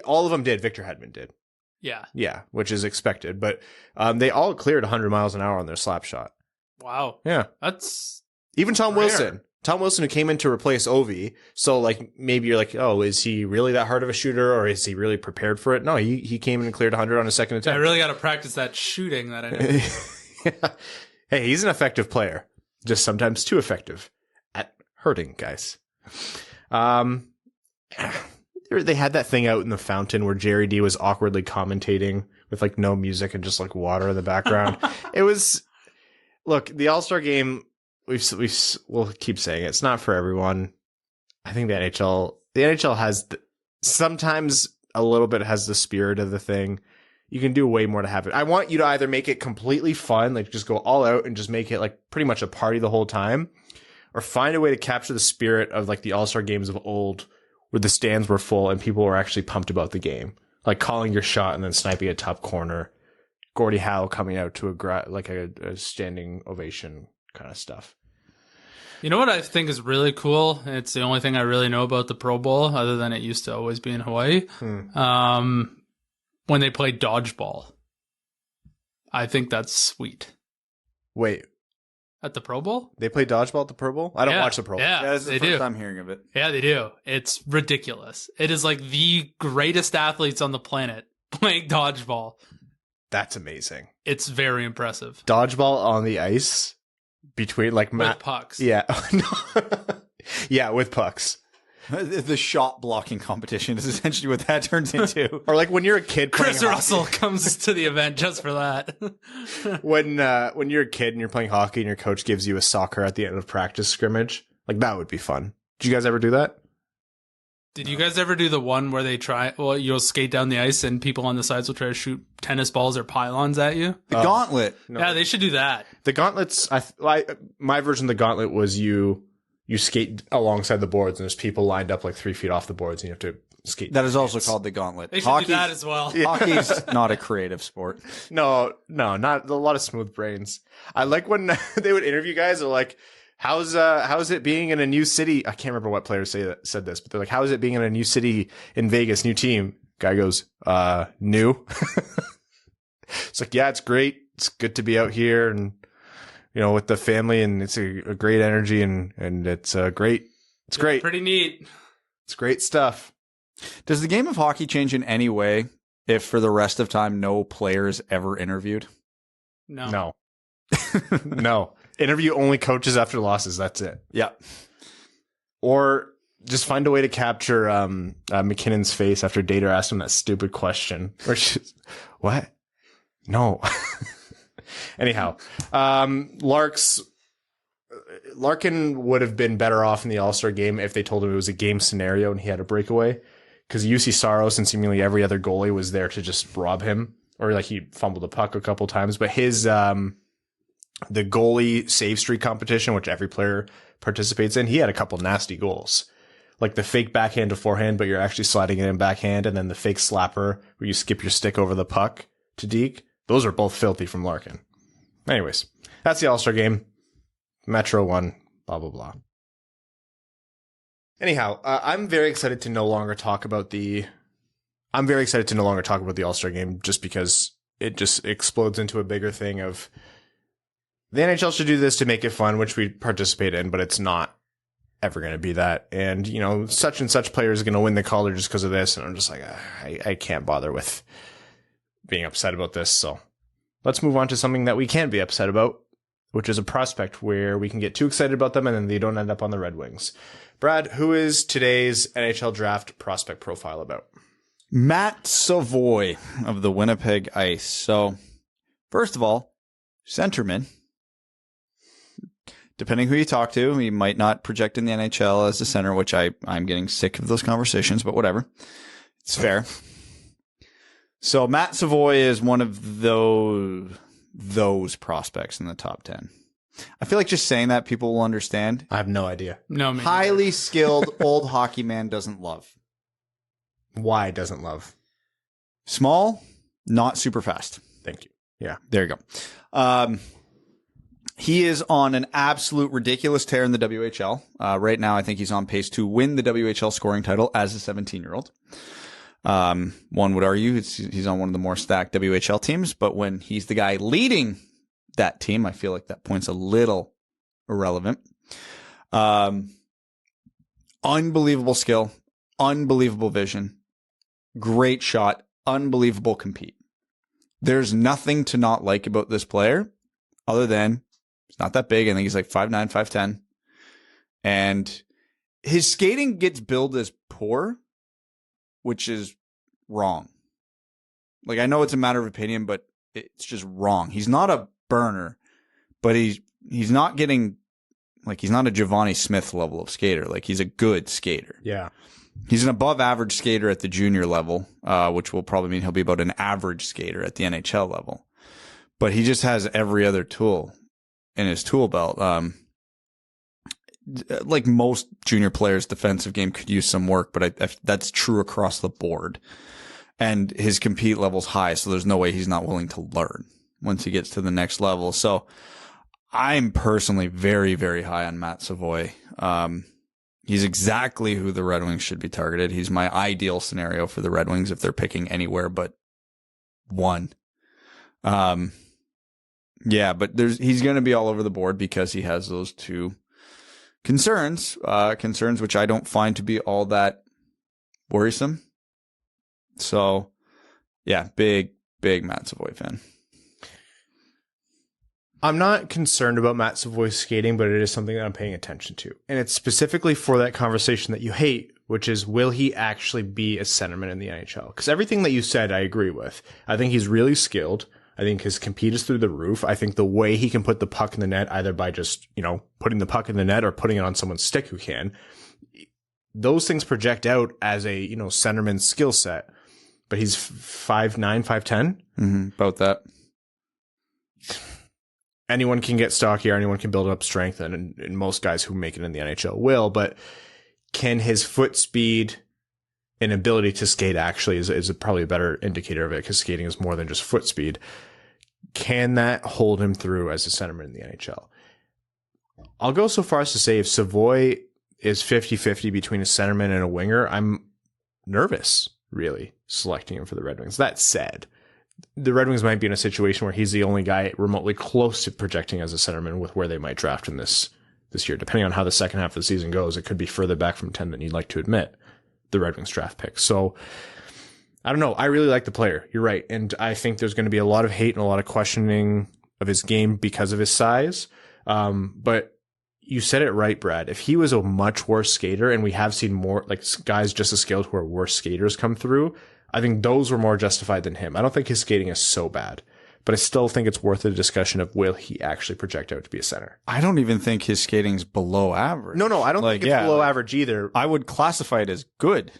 S2: all of them did. Victor Hedman did.
S3: Yeah.
S2: Yeah, which is expected. But they all cleared 100 miles an hour on their slap shot.
S3: Wow.
S2: Yeah.
S3: That's
S2: even Tom
S3: rare.
S2: Wilson. Tom Wilson, who came in to replace Ovi. So, like, maybe you're like, oh, is he really that hard of a shooter, or is he really prepared for it? No, he came in and cleared 100 on his second attempt.
S3: I really got to practice that shooting that I know.
S2: Yeah. Hey, he's an effective player. Just sometimes too effective at hurting guys. They had that thing out in the fountain where Jerry D was awkwardly commentating with, like, no music and just, like, water in the background. It was... Look, the All-Star game... We'll keep saying it. It's not for everyone. I think the NHL has sometimes a little bit has the spirit of the thing. You can do way more to have it. I want you to either make it completely fun, like just go all out and just make it like pretty much a party the whole time, or find a way to capture the spirit of like the All-Star games of old where the stands were full and people were actually pumped about the game. Like calling your shot and then sniping a top corner. Gordie Howe coming out to a standing ovation kind of stuff.
S3: You know what I think is really cool? It's the only thing I really know about the Pro Bowl, other than it used to always be in Hawaii. When they play dodgeball. I think that's sweet.
S2: Wait.
S3: At the Pro Bowl?
S2: They play dodgeball at the Pro Bowl? I don't watch the Pro Bowl.
S3: Yeah,
S4: this is the first time hearing of it.
S3: Yeah, they do. It's ridiculous. It is like the greatest athletes on the planet playing dodgeball.
S2: That's amazing.
S3: It's very impressive.
S2: Dodgeball on the ice between like
S3: with pucks.
S2: Yeah. Yeah, with pucks.
S4: The shot blocking competition is essentially what that turns into.
S2: Or like when you're a kid playing
S3: Chris Russell comes to the event just for that.
S2: when you're a kid and you're playing hockey and your coach gives you a soccer at the end of practice scrimmage, like that would be fun. Did you guys ever do that?
S3: Did you guys ever do the one where you'll skate down the ice and people on the sides will try to shoot tennis balls or pylons at you?
S4: The gauntlet.
S2: No.
S3: Yeah, they should do that.
S2: The gauntlets, my version of the gauntlet was you skate alongside the boards and there's people lined up like 3 feet off the boards and you have to skate.
S4: That is also called the gauntlet.
S3: They should do that as well.
S4: Hockey's not a creative sport.
S2: No, not a lot of smooth brains. I like when they would interview guys. They're like, how's it being in a new city? I can't remember what players said this, but they're like, how is it being in a new city in Vegas, new team? Guy goes, new. It's like, yeah, it's great. It's good to be out here and, with the family, and it's a great energy and it's great. It's great.
S3: Pretty neat.
S2: It's great stuff.
S4: Does the game of hockey change in any way if for the rest of time no players ever interviewed?
S3: No.
S2: No. Interview only coaches after losses. That's it.
S4: Yeah.
S2: Or just find a way to capture McKinnon's face after Dater asked him that stupid question. What? No. Anyhow, Larkin would have been better off in the All-Star game if they told him it was a game scenario and he had a breakaway, because UC Saros and seemingly every other goalie was there to just rob him, or like he fumbled the puck a couple times. But his the goalie save streak competition, which every player participates in, he had a couple nasty goals, like the fake backhand to forehand, but you're actually sliding it in backhand, and then the fake slapper where you skip your stick over the puck to deke. Those are both filthy from Larkin. Anyways, that's the All-Star game. Metro won, blah, blah, blah. Anyhow, I'm very excited to no longer talk about the All-Star game, just because it just explodes into a bigger thing of the NHL should do this to make it fun, which we participate in, but it's not ever going to be that. And, you know, such and such player is going to win the Calder just because of this. And I'm just like, I can't bother with being upset about this. So let's move on to something that we can be upset about, which is a prospect where we can get too excited about them and then they don't end up on the Red Wings. Brad, who is today's NHL draft prospect profile about?
S4: Matt Savoie of the Winnipeg Ice. So, first of all, centerman. Depending who you talk to, he might not project in the NHL as a center, which I'm getting sick of those conversations, but whatever. It's fair. So Matt Savoie is one of those prospects in the top 10. I feel like just saying that people will understand.
S2: I have no idea.
S3: No, me
S4: Highly
S3: neither.
S4: skilled old hockey man doesn't love.
S2: Why doesn't love?
S4: Small, not super fast.
S2: Thank you. Yeah.
S4: There you go. He is on an absolute ridiculous tear in the WHL. Right now, I think he's on pace to win the WHL scoring title as a 17-year-old. One would argue he's on one of the more stacked WHL teams, but when he's the guy leading that team, I feel like that point's a little irrelevant. Unbelievable skill, unbelievable vision, great shot, unbelievable compete. There's nothing to not like about this player other than he's not that big. I think he's like 5'9", 5'10". And his skating gets billed as poor, which is wrong. Like, I know it's a matter of opinion, but it's just wrong. He's not a burner, but he's not getting, like, he's not a Giovanni Smith level of skater. Like, he's a good skater.
S2: Yeah.
S4: He's an above average skater at the junior level, which will probably mean he'll be about an average skater at the NHL level. But he just has every other tool in his tool belt. Like most junior players, defensive game could use some work, but that's true across the board. And his compete level's high, so there's no way he's not willing to learn once he gets to the next level. So I'm personally very, very high on Matt Savoie. He's exactly who the Red Wings should be targeted. He's my ideal scenario for the Red Wings if they're picking anywhere but one. Yeah, but he's going to be all over the board because he has those two concerns which I don't find to be all that worrisome. So, yeah, big Matt Savoie fan.
S2: I'm not concerned about Matt Savoie's skating, but it is something that I'm paying attention to. And it's specifically for that conversation that you hate, which is, will he actually be a centerman in the NHL? Because everything that you said, I agree with. I think he's really skilled. I think his compete is through the roof. I think the way he can put the puck in the net, either by just, putting the puck in the net or putting it on someone's stick who can, those things project out as a, centerman skill set. But he's 5'9", 5'10".
S4: Mm-hmm, about that.
S2: Anyone can get stockier. Anyone can build up strength. And most guys who make it in the NHL will. But can his foot speed and ability to skate actually is probably a better indicator of it, because skating is more than just foot speed. Can that hold him through as a centerman in the NHL? I'll go so far as to say if Savoie is 50-50 between a centerman and a winger, I'm nervous, really, selecting him for the Red Wings. That said, the Red Wings might be in a situation where he's the only guy remotely close to projecting as a centerman with where they might draft him this year. Depending on how the second half of the season goes, it could be further back from 10 than you'd like to admit, the Red Wings draft pick. So I don't know. I really like the player. You're right. And I think there's going to be a lot of hate and a lot of questioning of his game because of his size. But you said it right, Brad. If he was a much worse skater, and we have seen more like guys just as skilled who are worse skaters come through, I think those were more justified than him. I don't think his skating is so bad, but I still think it's worth a discussion of will he actually project out to be a center.
S4: I don't even think his skating's below average.
S2: No, I don't think it's below average either.
S4: I would classify it as good.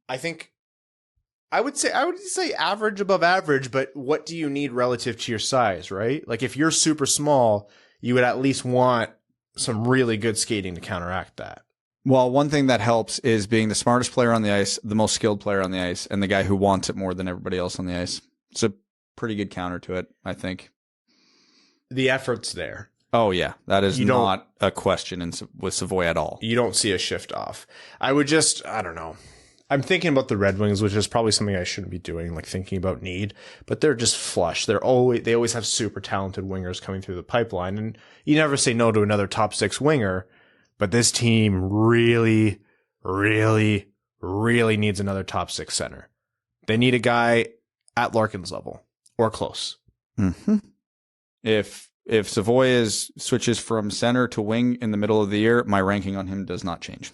S2: I would say average above average, but what do you need relative to your size, right? Like if you're super small, you would at least want some really good skating to counteract that.
S4: Well, one thing that helps is being the smartest player on the ice, the most skilled player on the ice, and the guy who wants it more than everybody else on the ice. It's a pretty good counter to it, I think.
S2: The effort's there.
S4: Oh, yeah. That is not a question with Savoie at all.
S2: You don't see a shift off. I don't know. I'm thinking about the Red Wings, which is probably something I shouldn't be doing, like thinking about need, but they're just flush. They always have super talented wingers coming through the pipeline, and you never say no to another top six winger, but this team really, really, really needs another top six center. They need a guy at Larkin's level or close.
S4: Mm-hmm. If Savoie switches from center to wing in the middle of the year, my ranking on him does not change.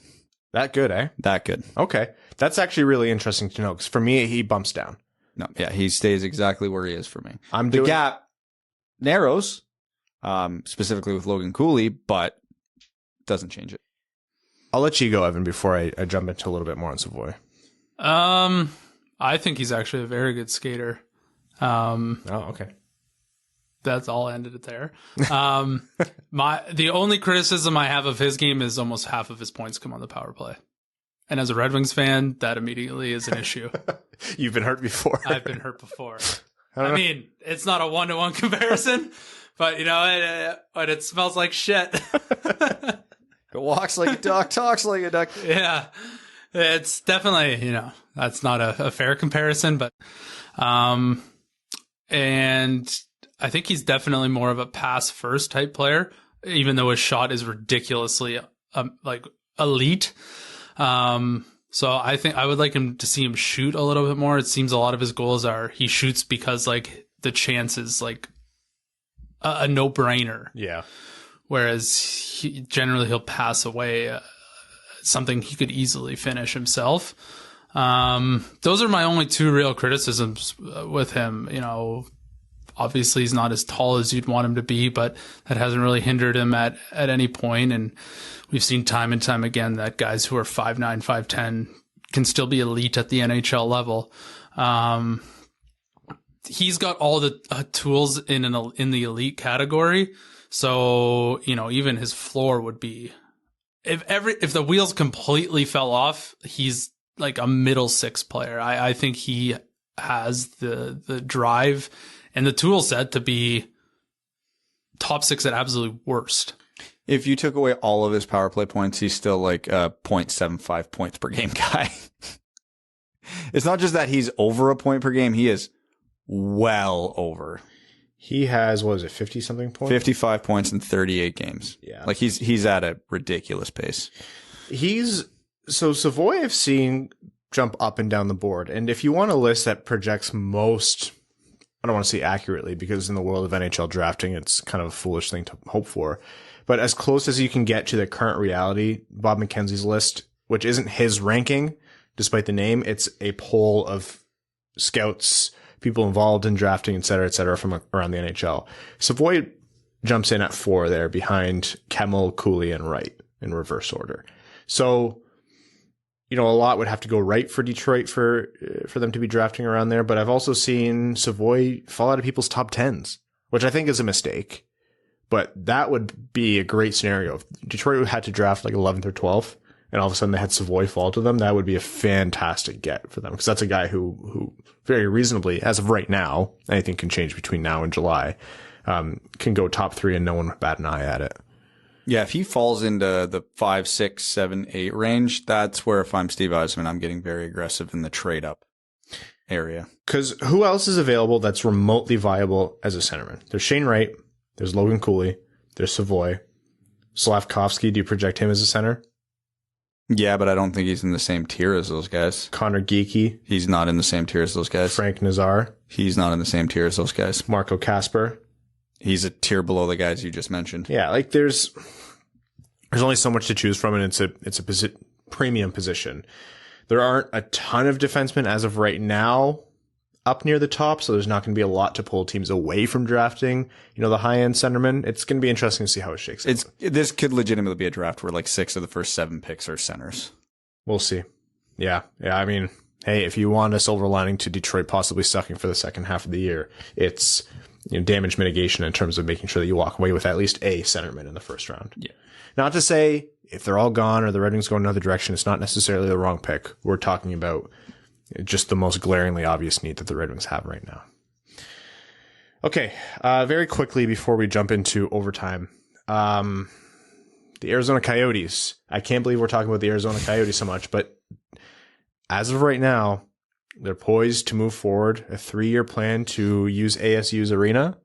S2: That good, eh?
S4: That good.
S2: Okay. That's actually really interesting to know, because for me, he bumps down.
S4: No, yeah, he stays exactly where he is for me.
S2: The
S4: gap narrows, specifically with Logan Cooley, but doesn't change it.
S2: I'll let you go, Evan, before I jump into a little bit more on Savoie.
S3: I think he's actually a very good skater.
S2: Okay.
S3: That's all ended it there. The only criticism I have of his game is almost half of his points come on the power play. And as a Red Wings fan, that immediately is an issue.
S2: You've been hurt before.
S3: I've been hurt before. I mean, it's not a 1-to-1 comparison, but but it smells like shit.
S4: It walks like a duck, talks like a duck.
S3: Yeah. It's definitely, that's not a fair comparison, but, and I think he's definitely more of a pass first type player, even though his shot is ridiculously, elite. So I think I would like him to see him shoot a little bit more. It seems a lot of his goals he shoots because the chance is a no brainer.
S2: Yeah.
S3: Whereas he'll pass away something he could easily finish himself. Those are my only two real criticisms with him. Obviously he's not as tall as you'd want him to be, but that hasn't really hindered him at any point. And we've seen time and time again that guys who are 5'9", 5'10" can still be elite at the NHL level. He's got all the tools in the elite category. So, even his floor would be, if the wheels completely fell off, he's like a middle six player. I think he has the drive and the tool set to be top six at absolute worst.
S4: If you took away all of his power play points, he's still like a 0.75 points per game guy. It's not just that he's over a point per game. He is well over.
S2: He has, 50 something points?
S4: 55 points in 38 games.
S2: Yeah.
S4: Like he's at a ridiculous pace.
S2: Savoie I've seen jump up and down the board. And if you want a list that projects most, I don't want to say accurately, because in the world of NHL drafting, it's kind of a foolish thing to hope for. But as close as you can get to the current reality, Bob McKenzie's list, which isn't his ranking, despite the name, it's a poll of scouts, people involved in drafting, et cetera, from around the NHL. Savoie jumps in at 4 there behind Kemmel, Cooley, and Wright in reverse order. So, a lot would have to go right for Detroit for them to be drafting around there. But I've also seen Savoie fall out of people's top 10s, which I think is a mistake. But that would be a great scenario. If Detroit had to draft like 11th or 12th, and all of a sudden they had Savoie fall to them, that would be a fantastic get for them. Because that's a guy who very reasonably, as of right now, anything can change between now and July, can go top 3 and no one would bat an eye at it.
S4: Yeah, if he falls into the 5, 6, 7, 8 range, that's where, if I'm Steve Yzerman, I'm getting very aggressive in the trade up area.
S2: Because who else is available that's remotely viable as a centerman? There's Shane Wright, there's Logan Cooley, there's Savoie. Slavkovsky, do you project him as a center?
S4: Yeah, but I don't think he's in the same tier as those guys.
S2: Connor Geekie.
S4: He's not in the same tier as those guys.
S2: Frank Nazar.
S4: He's not in the same tier as those guys.
S2: Marco Kasper.
S4: He's a tier below the guys you just mentioned.
S2: Yeah, there's only so much to choose from, and it's a premium position. There aren't a ton of defensemen as of right now. up near the top, so there's not going to be a lot to pull teams away from drafting, the high-end centermen. It's going to be interesting to see how it shakes out.
S4: This could legitimately be a draft where like 6 of the first 7 picks are centers.
S2: We'll see. Yeah. I mean, hey, if you want a silver lining to Detroit possibly sucking for the second half of the year, it's damage mitigation in terms of making sure that you walk away with at least a centerman in the first round.
S4: Yeah. Not
S2: Not to say if they're all gone or the Red Wings go another direction, it's not necessarily the wrong pick. We're talking about just the most glaringly obvious need that the Red Wings have right now. Okay, very quickly before we jump into overtime, the Arizona Coyotes. I can't believe we're talking about the Arizona Coyotes so much, but as of right now, they're poised to move forward a 3-year plan to use ASU's arena,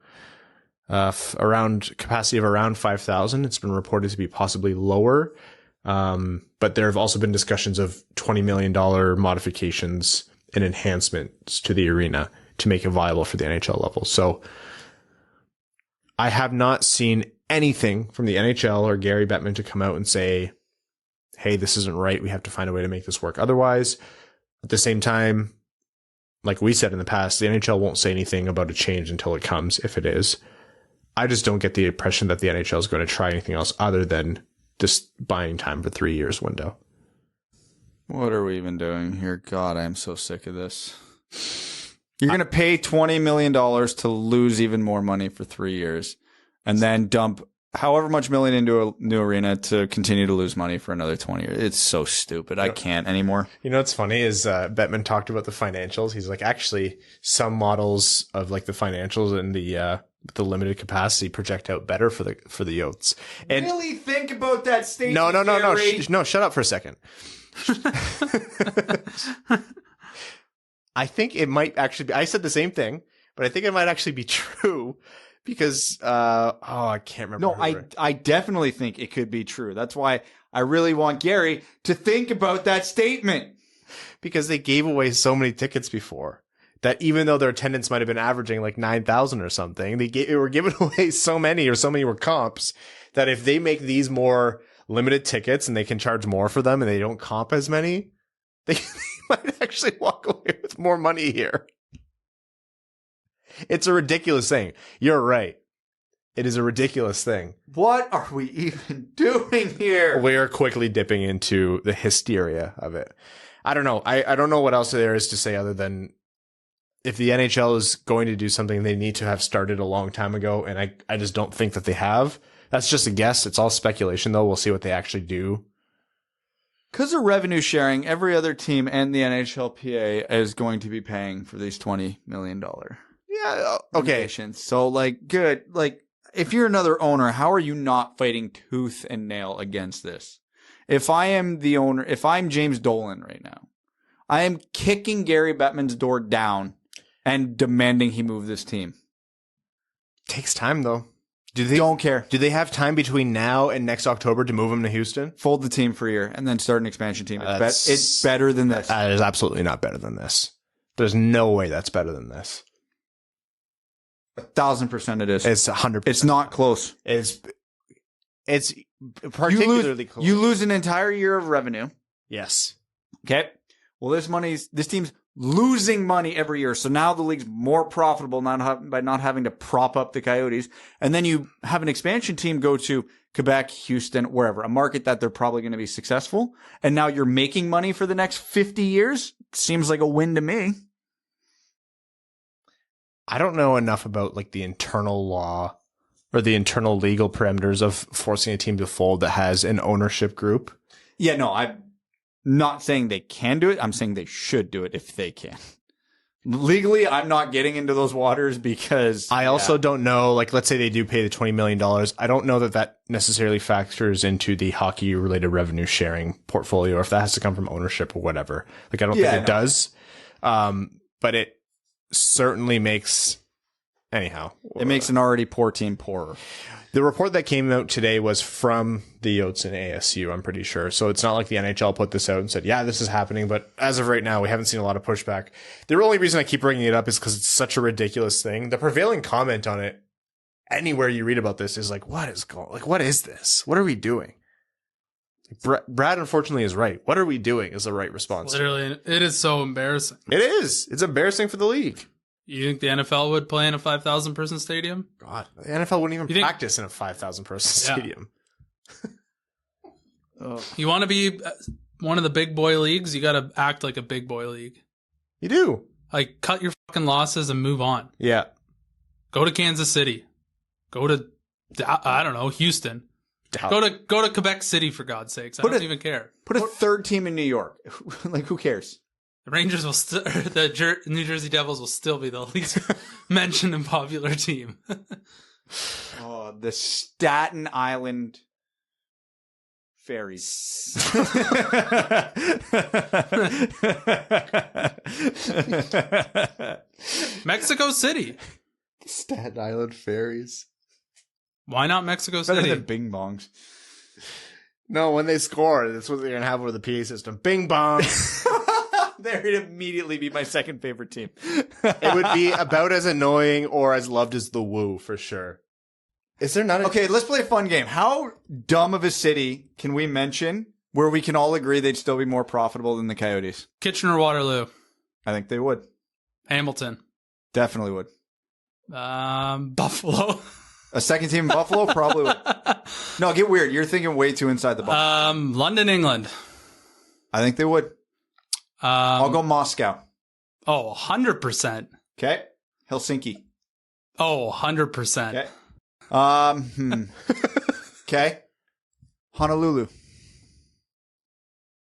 S2: around capacity of around 5,000. It's been reported to be possibly lower, but there have also been discussions of $20 million modifications and enhancements to the arena to make it viable for the NHL level. So I have not seen anything from the NHL or Gary Bettman to come out and say, hey, this isn't right. We have to find a way to make this work. Otherwise, at the same time, like we said in the past, the NHL won't say anything about a change until it comes, if it is. I just don't get the impression that the NHL is going to try anything else other than just buying time for 3 years window.
S4: What are we even doing here? God, I am so sick of this. You're going to pay $20 million to lose even more money for 3 years and then dump however much million into a new arena to continue to lose money for another 20 years. It's so stupid. I can't anymore.
S2: What's funny is Bettman talked about the financials. He's like, actually, some models of like the financials and the limited capacity project out better for the Yotes. And
S4: really think about that statement.
S2: No, shut up for a second. I think it might actually be, I said the same thing, but I think it might actually be true because, I can't remember.
S4: No, I definitely think it could be true. That's why I really want Gary to think about that statement.
S2: Because they gave away so many tickets before that even though their attendance might have been averaging like 9,000 or something, they were giving away so many were comps that if they make these more limited tickets and they can charge more for them and they don't comp as many, they might actually walk away with more money here. It's a ridiculous thing. You're right. It is a ridiculous thing.
S4: What are we even doing here?
S2: We are quickly dipping into the hysteria of it. I don't know. I don't know what else there is to say other than if the NHL is going to do something, they need to have started a long time ago. And I just don't think that they have. That's just a guess. It's all speculation, though. We'll see what they actually do.
S4: Because of revenue sharing, every other team and the NHLPA is going to be paying for these $20 million.
S2: Yeah. Okay.
S4: So, good. If you're another owner, how are you not fighting tooth and nail against this? If I am the owner, if I'm James Dolan right now, I am kicking Gary Bettman's door down and demanding he move this team.
S2: Takes time, though.
S4: Don't care.
S2: Do they have time between now and next October to move him to Houston?
S4: Fold the team for a year and then start an expansion team. It's better than this.
S2: That is absolutely not better than this. There's no way that's better than this.
S4: 1,000% it is.
S2: It's 100%.
S4: It's not close.
S2: It's particularly close.
S4: You lose an entire year of revenue.
S2: Yes.
S4: Okay. Well, this team's losing money every year. So now the league's more profitable by not having to prop up the Coyotes. And then you have an expansion team go to Quebec, Houston, wherever, a market that they're probably going to be successful. And now you're making money for the next 50 years. Seems like a win to me.
S2: I don't know enough about the internal law or the internal legal parameters of forcing a team to fold that has an ownership group.
S4: Yeah, no, I'm not saying they can do it. I'm saying they should do it if they can. Legally, I'm not getting into those waters because
S2: I also don't know, let's say they do pay the $20 million. I don't know that necessarily factors into the hockey related revenue sharing portfolio or if that has to come from ownership or whatever. I don't think it does. But it certainly makes, anyhow.
S4: It makes an already poor team poorer.
S2: The report that came out today was from the Yotes and ASU, I'm pretty sure. So it's not like the NHL put this out and said, yeah, this is happening. But as of right now, we haven't seen a lot of pushback. The only reason I keep bringing it up is because it's such a ridiculous thing. The prevailing comment on it, anywhere you read about this, is what is this? What are we doing? Brad, unfortunately, is right. What are we doing is the right response.
S3: Literally, it is so embarrassing.
S2: It is. It's embarrassing for the league.
S3: You think the NFL would play in a 5,000 person stadium?
S2: God, the NFL wouldn't even practice in a 5,000 person stadium.
S3: You want to be one of the big boy leagues? You got to act like a big boy league.
S2: You do.
S3: Like, cut your fucking losses and move on.
S2: Yeah.
S3: Go to Kansas City. Go to, I don't know, Houston. Go to Quebec City, for God's sakes. I don't even care.
S4: Put a third team in New York. Like, who cares?
S3: The Rangers will still, the New Jersey Devils will still be the least mentioned and popular team.
S4: Oh, the Staten Island Fairies.
S3: Mexico City.
S2: Staten Island Fairies.
S3: Why not Mexico
S4: Better
S3: City?
S4: than Bing Bongs.
S2: No, when they score, that's what they're going to have over the PA system. Bing bong.
S4: There would immediately be my second favorite team.
S2: It would be about as annoying or as loved as the Woo, for sure. Is there not
S4: Okay, let's play a fun game. How dumb of a city can we mention where we can all agree they'd still be more profitable than the Coyotes?
S3: Kitchener-Waterloo.
S4: I think they would.
S3: Hamilton.
S4: Definitely would.
S3: Buffalo.
S4: A second team in Buffalo? Probably would. No, get weird. You're thinking way too inside the box.
S3: London, England.
S4: I think they would. I'll go Moscow.
S3: Oh, 100%.
S4: Okay. Helsinki.
S3: Oh, 100%.
S4: Okay. Okay. Honolulu.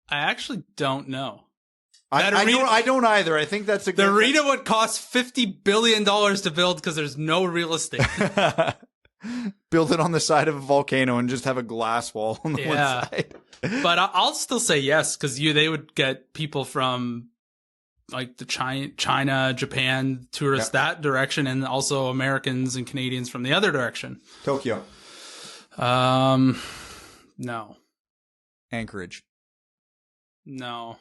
S3: I actually don't know.
S4: I don't either. I think that's a good...
S3: The arena would cost $50 billion to build because there's no real estate.
S4: Build it on the side of a volcano and just have a glass wall on the one side.
S3: But I'll still say yes, because they would get people from like the China, Japan tourists that direction, and also Americans and Canadians from the other direction.
S4: Tokyo.
S3: No.
S4: Anchorage.
S3: No.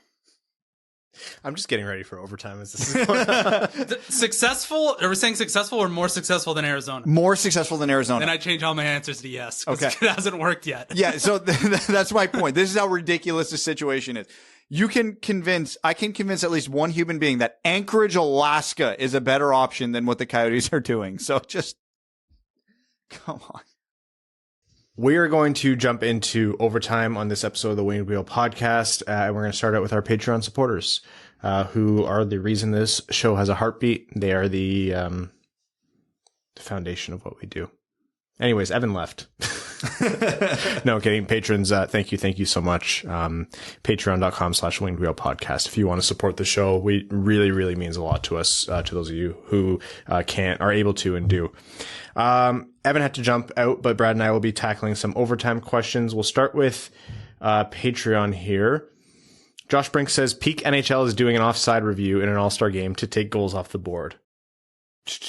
S2: I'm just getting ready for overtime as this is going on.
S3: Successful? Are we saying successful or more successful than Arizona?
S4: More successful than Arizona.
S3: Then I change all my answers to yes.
S4: Okay.
S3: It hasn't worked yet.
S4: Yeah, so that's my point. This is how ridiculous the situation is. I can convince at least one human being that Anchorage, Alaska is a better option than what the Coyotes are doing. So just, come on.
S2: We are going to jump into overtime on this episode of the Winged Wheel podcast. And we're going to start out with our Patreon supporters, who are the reason this show has a heartbeat. They are the foundation of what we do. Anyways, Evan left. No kidding. Patrons, thank you so much. Patreon.com/Winged Wheel podcast. If you want to support the show, we really means a lot to us, to those of you who are able to and do. Evan had to jump out, but Brad and I will be tackling some overtime questions. We'll start with Patreon here. Josh Brink says, peak NHL is doing an offside review in an All-Star game to take goals off the board.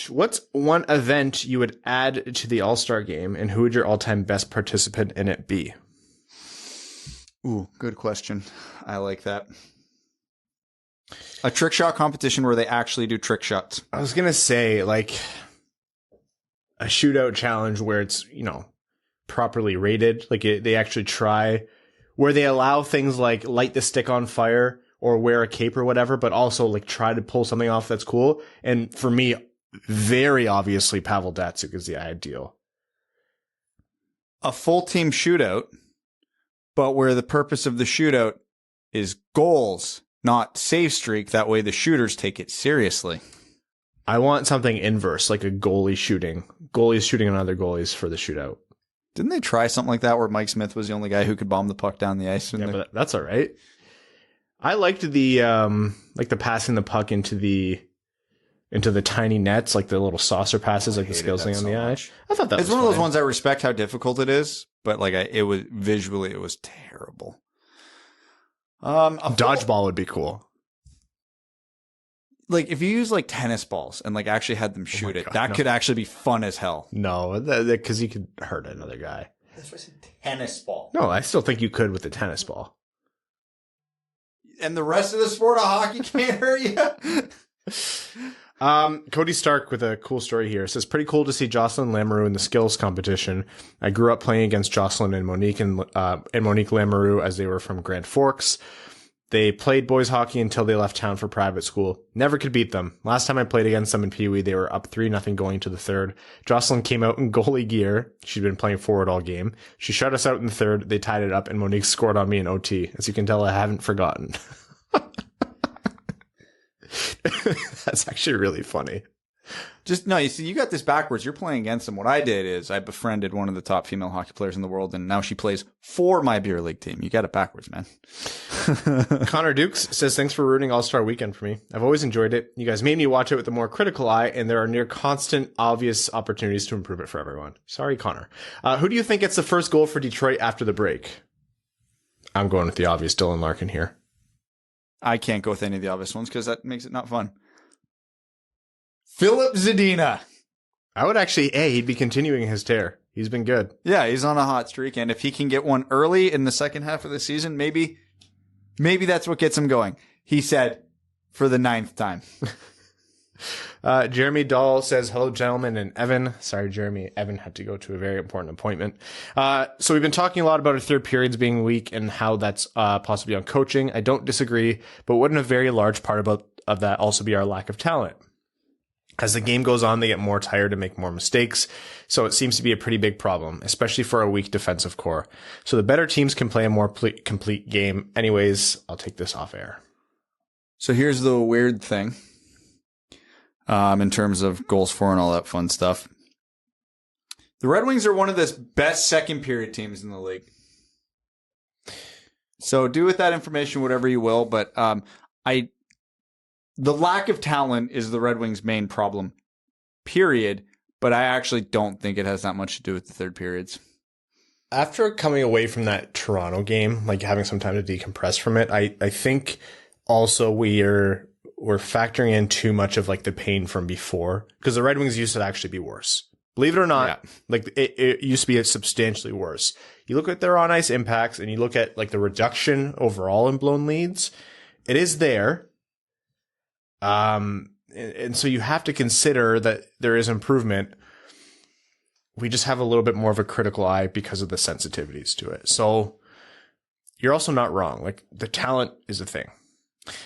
S2: What's one event you would add to the All-Star game, and who would your all-time best participant in it be?
S4: Ooh, good question. I like that. A trick shot competition where they actually do trick shots.
S2: I was going to say, like, a shootout challenge where it's, properly rated. Like, they actually try, where they allow things like light the stick on fire or wear a cape or whatever, but also, like, try to pull something off that's cool. And for me, very obviously, Pavel Datsyuk is the ideal.
S4: A full team shootout, but where the purpose of the shootout is goals, not save streak. That way the shooters take it seriously.
S2: I want something inverse, like a goalie shooting. Goalies shooting on other goalies for the shootout.
S4: Didn't they try something like that where Mike Smith was the only guy who could bomb the puck down the ice?
S2: Yeah, but that's all right. I liked the like the passing the puck into the tiny nets, like the little saucer passes, like the skills thing on the ice. I thought that
S4: it's
S2: was
S4: one of those ones I respect how difficult it is, but like it was visually, it was terrible.
S2: Dodgeball would be cool.
S4: Like if you use like tennis balls and like actually had them shoot that could actually be fun as hell.
S2: No, because you could hurt another guy.
S4: That's why I said tennis ball.
S2: No, I still think you could with the tennis ball.
S4: And the rest of the sport of hockey can't hurt you.
S2: Cody Stark with a cool story here. It says, pretty cool to see Jocelyn Lamoureux in the skills competition. I grew up playing against Jocelyn and Monique Lamoureux as they were from Grand Forks. They played boys hockey until they left town for private school. Never could beat them. Last time I played against them in Pee Wee, they were up 3-0 going to the third. Jocelyn came out in goalie gear. She'd been playing forward all game. She shut us out in the third. They tied it up, and Monique scored on me in OT. As you can tell, I haven't forgotten. That's actually really funny.
S4: No, you see, you got this backwards. You're playing against them. What I did is I befriended one of the top female hockey players in the world, and now she plays for my beer league team. You got it backwards, man.
S2: Connor Dukes says, thanks for ruining All-Star Weekend for me. I've always enjoyed it. You guys made me watch it with a more critical eye, and there are near constant, obvious opportunities to improve it for everyone. Sorry, Connor. Who do you think gets the first goal for Detroit after the break? I'm going with the obvious Dylan Larkin here.
S4: I can't go with any of the obvious ones because that makes it not fun. Philip Zadina.
S2: I would actually, he'd be continuing his tear. He's been good.
S4: Yeah, he's on a hot streak, and if he can get one early in the second half of the season, maybe that's what gets him going. He said, for the 9th time.
S2: Jeremy Dahl says, hello, gentlemen, and Evan. Sorry, Jeremy. Evan had to go to a very important appointment. So we've been talking a lot about our third periods being weak and how that's possibly on coaching. I don't disagree, but wouldn't a very large part of that also be our lack of talent? As the game goes on, they get more tired and make more mistakes. So it seems to be a pretty big problem, especially for a weak defensive core. So the better teams can play a more complete game. Anyways, I'll take this off air.
S4: So here's the weird thing, in terms of goals for and all that fun stuff. The Red Wings are one of the best second period teams in the league. So do with that information whatever you will, but the lack of talent is the Red Wings' main problem, period. But I actually don't think it has that much to do with the third periods.
S2: After coming away from that Toronto game, like having some time to decompress from it, I think also we're factoring in too much of like the pain from before, because the Red Wings used to actually be worse. Believe it or not, like it used to be substantially worse. You look at their on ice impacts and you look at like the reduction overall in blown leads, it is there. And so you have to consider that there is improvement. We just have a little bit more of a critical eye because of the sensitivities to it. So you're also not wrong. Like the talent is a thing.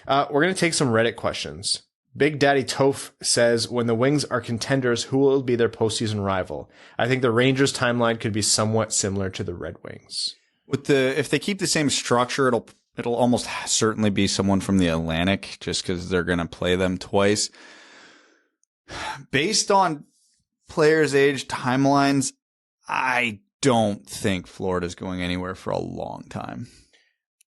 S2: We're going to take some Reddit questions. Big Daddy Toph says, when the Wings are contenders, who will be their postseason rival? I think the Rangers timeline could be somewhat similar to the Red Wings.
S4: If they keep the same structure, it'll almost certainly be someone from the Atlantic, just because they're going to play them twice. Based on players' age timelines, I don't think Florida's going anywhere for a long time.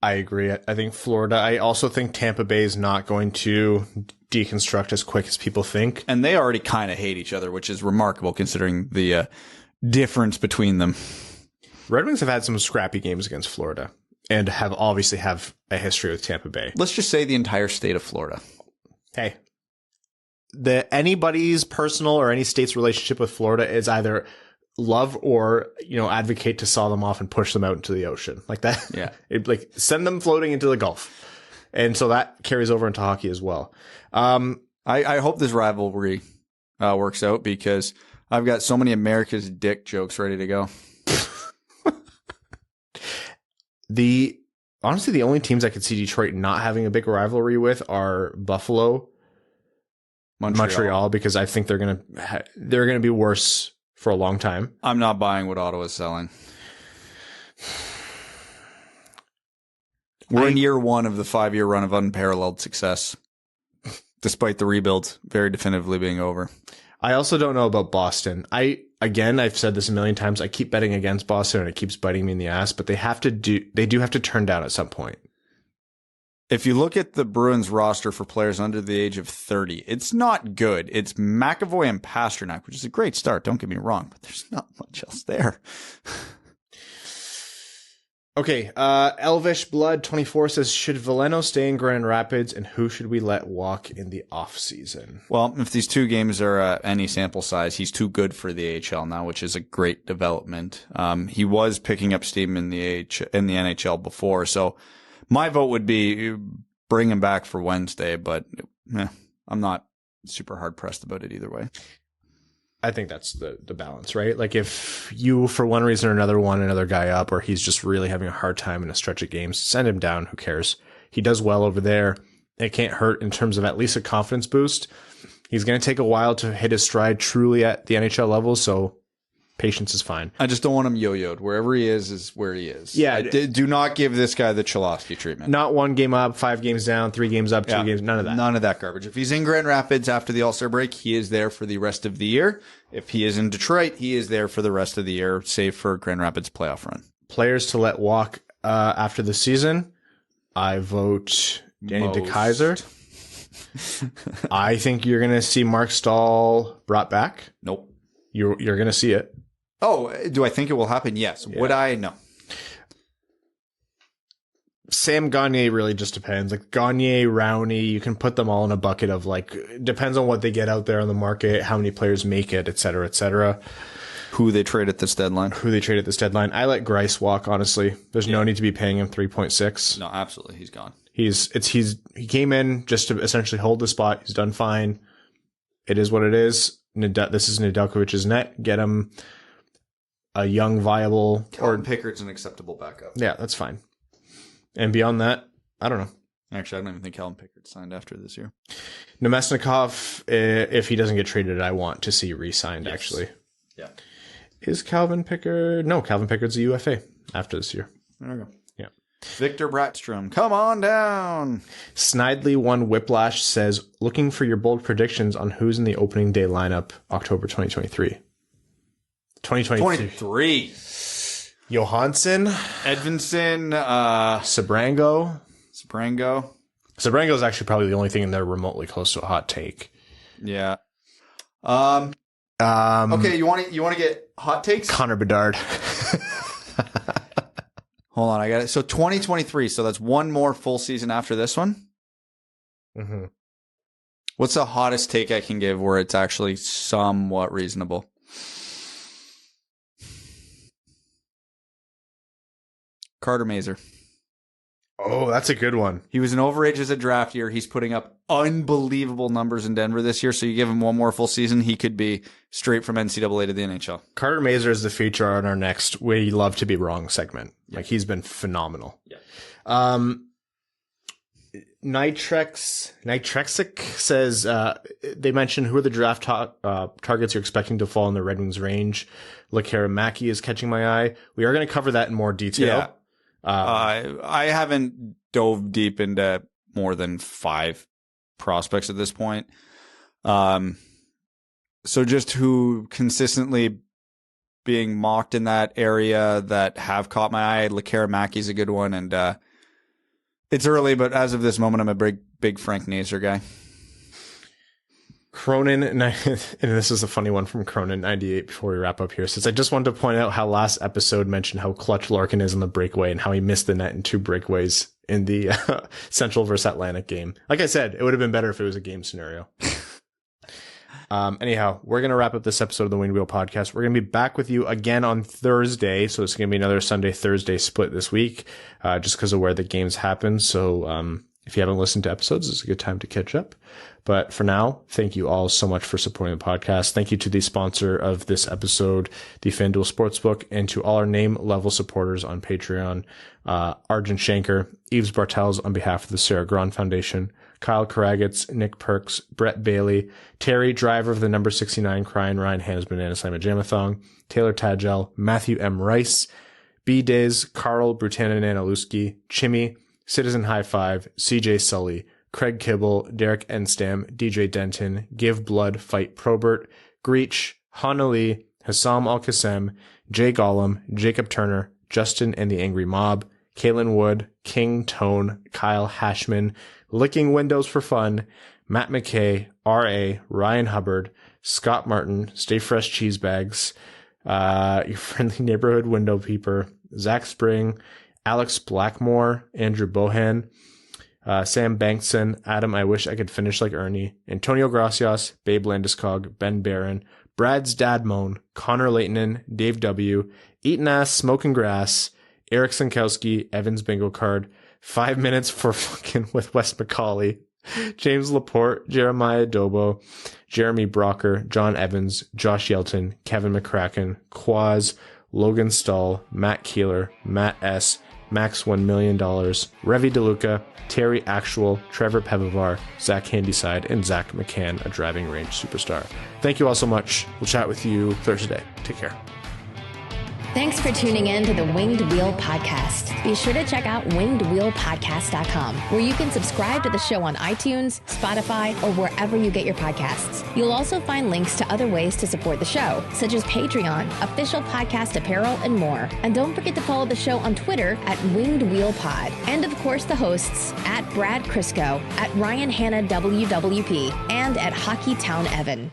S2: I agree. I think Florida. I also think Tampa Bay is not going to deconstruct as quick as people think.
S4: And they already kind of hate each other, which is remarkable considering the difference between them.
S2: Red Wings have had some scrappy games against Florida and obviously have a history with Tampa Bay.
S4: Let's just say the entire state of Florida.
S2: Hey, anybody's personal or any state's relationship with Florida is either love or, advocate to saw them off and push them out into the ocean like that.
S4: Yeah.
S2: Like send them floating into the Gulf. And so that carries over into hockey as well.
S4: I hope this rivalry works out because I've got so many America's dick jokes ready to go.
S2: Honestly, the only teams I could see Detroit not having a big rivalry with are Buffalo, Montreal, because I think they're gonna be worse for a long time.
S4: I'm not buying what Ottawa's selling. We're in year one of the 5-year run of unparalleled success, despite the rebuild very definitively being over.
S2: I also don't know about Boston. I've said this a million times. I keep betting against Boston and it keeps biting me in the ass, but they do have to turn down at some point.
S4: If you look at the Bruins roster for players under the age of 30, it's not good. It's McAvoy and Pasternak, which is a great start. Don't get me wrong, but there's not much else there.
S2: Okay. Elvish Blood 24 says, should Veleno stay in Grand Rapids and who should we let walk in the off season?
S4: Well, if these two games are any sample size, he's too good for the AHL now, which is a great development. He was picking up steam in the NHL before. So my vote would be bring him back for Wednesday, but I'm not super hard pressed about it either way.
S2: I think that's the balance, right? Like if you, for one reason or another, want another guy up, or he's just really having a hard time in a stretch of games, send him down. Who cares? He does well over there. It can't hurt in terms of at least a confidence boost. He's going to take a while to hit his stride truly at the NHL level, so patience is fine.
S4: I just don't want him yo-yoed. Wherever he is where he is.
S2: Yeah.
S4: Do not give this guy the Cholowski treatment.
S2: Not 1 game up, 5 games down, 3 games up, 2 games. None of that.
S4: None of that garbage. If he's in Grand Rapids after the All-Star break, he is there for the rest of the year. If he is in Detroit, he is there for the rest of the year, save for Grand Rapids playoff run.
S2: Players to let walk after the season, I vote Danny DeKeyser. I think you're going to see Mark Stahl brought back.
S4: Nope.
S2: You're going to see it.
S4: Oh, do I think it will happen? Yes. Yeah. Would I? No.
S2: Sam Gagner really just depends. Like Gagner, Rowney, you can put them all in a bucket of like, depends on what they get out there on the market, how many players make it, et cetera, et cetera.
S4: Who they trade at this deadline.
S2: I let Grice walk, honestly. There's no need to be paying him 3.6.
S4: No, absolutely. He's gone.
S2: He came in just to essentially hold the spot. He's done fine. It is what it is. This is Nedeljkovic's net. Get him a young, viable...
S4: Calvin Pickard's an acceptable backup.
S2: Yeah, that's fine. And beyond that, I don't know.
S4: Actually, I don't even think Calvin Pickard signed after this year.
S2: Nemesnikov, if he doesn't get traded, I want to see re-signed, actually.
S4: Yeah.
S2: Is Calvin Pickard... No, Calvin Pickard's a UFA after this year.
S4: There we go.
S2: Yeah.
S4: Victor Brattstrom, come on down.
S2: Snidely One Whiplash says, looking for your bold predictions on who's in the opening day lineup October 2023.
S4: 2023.
S2: Johansson.
S4: Edvinsson.
S2: Sabrango.
S4: Sabrango
S2: is actually probably the only thing in there remotely close to a hot take.
S4: Yeah. Okay, you want to get hot takes?
S2: Connor Bedard.
S4: Hold on, I got it. So 2023, so that's one more full season after this one?
S2: Mm-hmm.
S4: What's the hottest take I can give where it's actually somewhat reasonable? Carter Mazur.
S2: Oh, that's a good one.
S4: He was an overage as a draft year. He's putting up unbelievable numbers in Denver this year. So you give him one more full season, he could be straight from NCAA to the NHL.
S2: Carter Mazur is the feature on our next We Love to Be Wrong segment. Yeah. Like, he's been phenomenal. Yeah. Nitrexic says, they mentioned who are the draft targets you're expecting to fall in the Red Wings range. Lekaramaki is catching my eye. We are going to cover that in more detail.
S4: Yeah. I haven't dove deep into more than 5 prospects at this point. So just who consistently being mocked in that area that have caught my eye. Lekaramaki is a good one. And it's early, but as of this moment, I'm a big Frank Nazar guy.
S2: Cronin, and this is a funny one from Cronin98 before we wrap up here, says, I just wanted to point out how last episode mentioned how clutch Larkin is on the breakaway and how he missed the net in 2 breakaways in the Central versus Atlantic game. Like I said, it would have been better if it was a game scenario. Anyhow, we're going to wrap up this episode of the Winged Wheel Podcast. We're going to be back with you again on Thursday. So it's going to be another Sunday-Thursday split this week, just because of where the games happen. So if you haven't listened to episodes, it's a good time to catch up. But for now, thank you all so much for supporting the podcast. Thank you to the sponsor of this episode, the FanDuel Sportsbook, and to all our name level supporters on Patreon, Arjun Shanker, Yves Bartels on behalf of the Sarah Grand Foundation, Kyle Karagitz, Nick Perks, Brett Bailey, Terry, driver of the number 69 Crying Ryan Hannah's Banana Slamma Jamathon, Taylor Tadgel, Matthew M. Rice, B. Diz, Carl Brutanen Analuski, Chimmy, Citizen High Five, CJ Sully, Craig Kibble, Derek Enstam, DJ Denton, Give Blood, Fight Probert, Greach, Han Ali, Hassam Al-Qassem, Jay Gollum, Jacob Turner, Justin and the Angry Mob, Kalen Wood, King Tone, Kyle Hashman, Licking Windows for Fun, Matt McKay, R.A., Ryan Hubbard, Scott Martin, Stay Fresh Cheese Bags, your friendly neighborhood window peeper, Zach Spring, Alex Blackmore, Andrew Bohan, Sam Bankson, Adam I Wish I Could Finish Like Ernie, Antonio Gracias, Babe Landeskog, Ben Barron, Brad's Dad Moan, Connor Leightonen, Dave W., Eaton Ass, Smoking Grass, Eric Sinkowski, Evans Bingo Card, 5 minutes for fucking with Wes McCauley, James Laporte, Jeremiah Dobo, Jeremy Brocker, John Evans, Josh Yelton, Kevin McCracken, Quaz, Logan Stahl, Matt Keeler, Matt S., Max $1 million, Revi DeLuca, Terry Actual, Trevor Pevivar, Zach Handyside, and Zach McCann, a driving range superstar. Thank you all so much. We'll chat with you Thursday. Take care.
S1: Thanks for tuning in to the Winged Wheel Podcast. Be sure to check out wingedwheelpodcast.com, where you can subscribe to the show on iTunes, Spotify, or wherever you get your podcasts. You'll also find links to other ways to support the show, such as Patreon, official podcast apparel, and more. And don't forget to follow the show on Twitter at Winged Wheel Pod. And of course, the hosts at Brad Crisco, at Ryan Hanna WWP, and at Hockey Town Evan.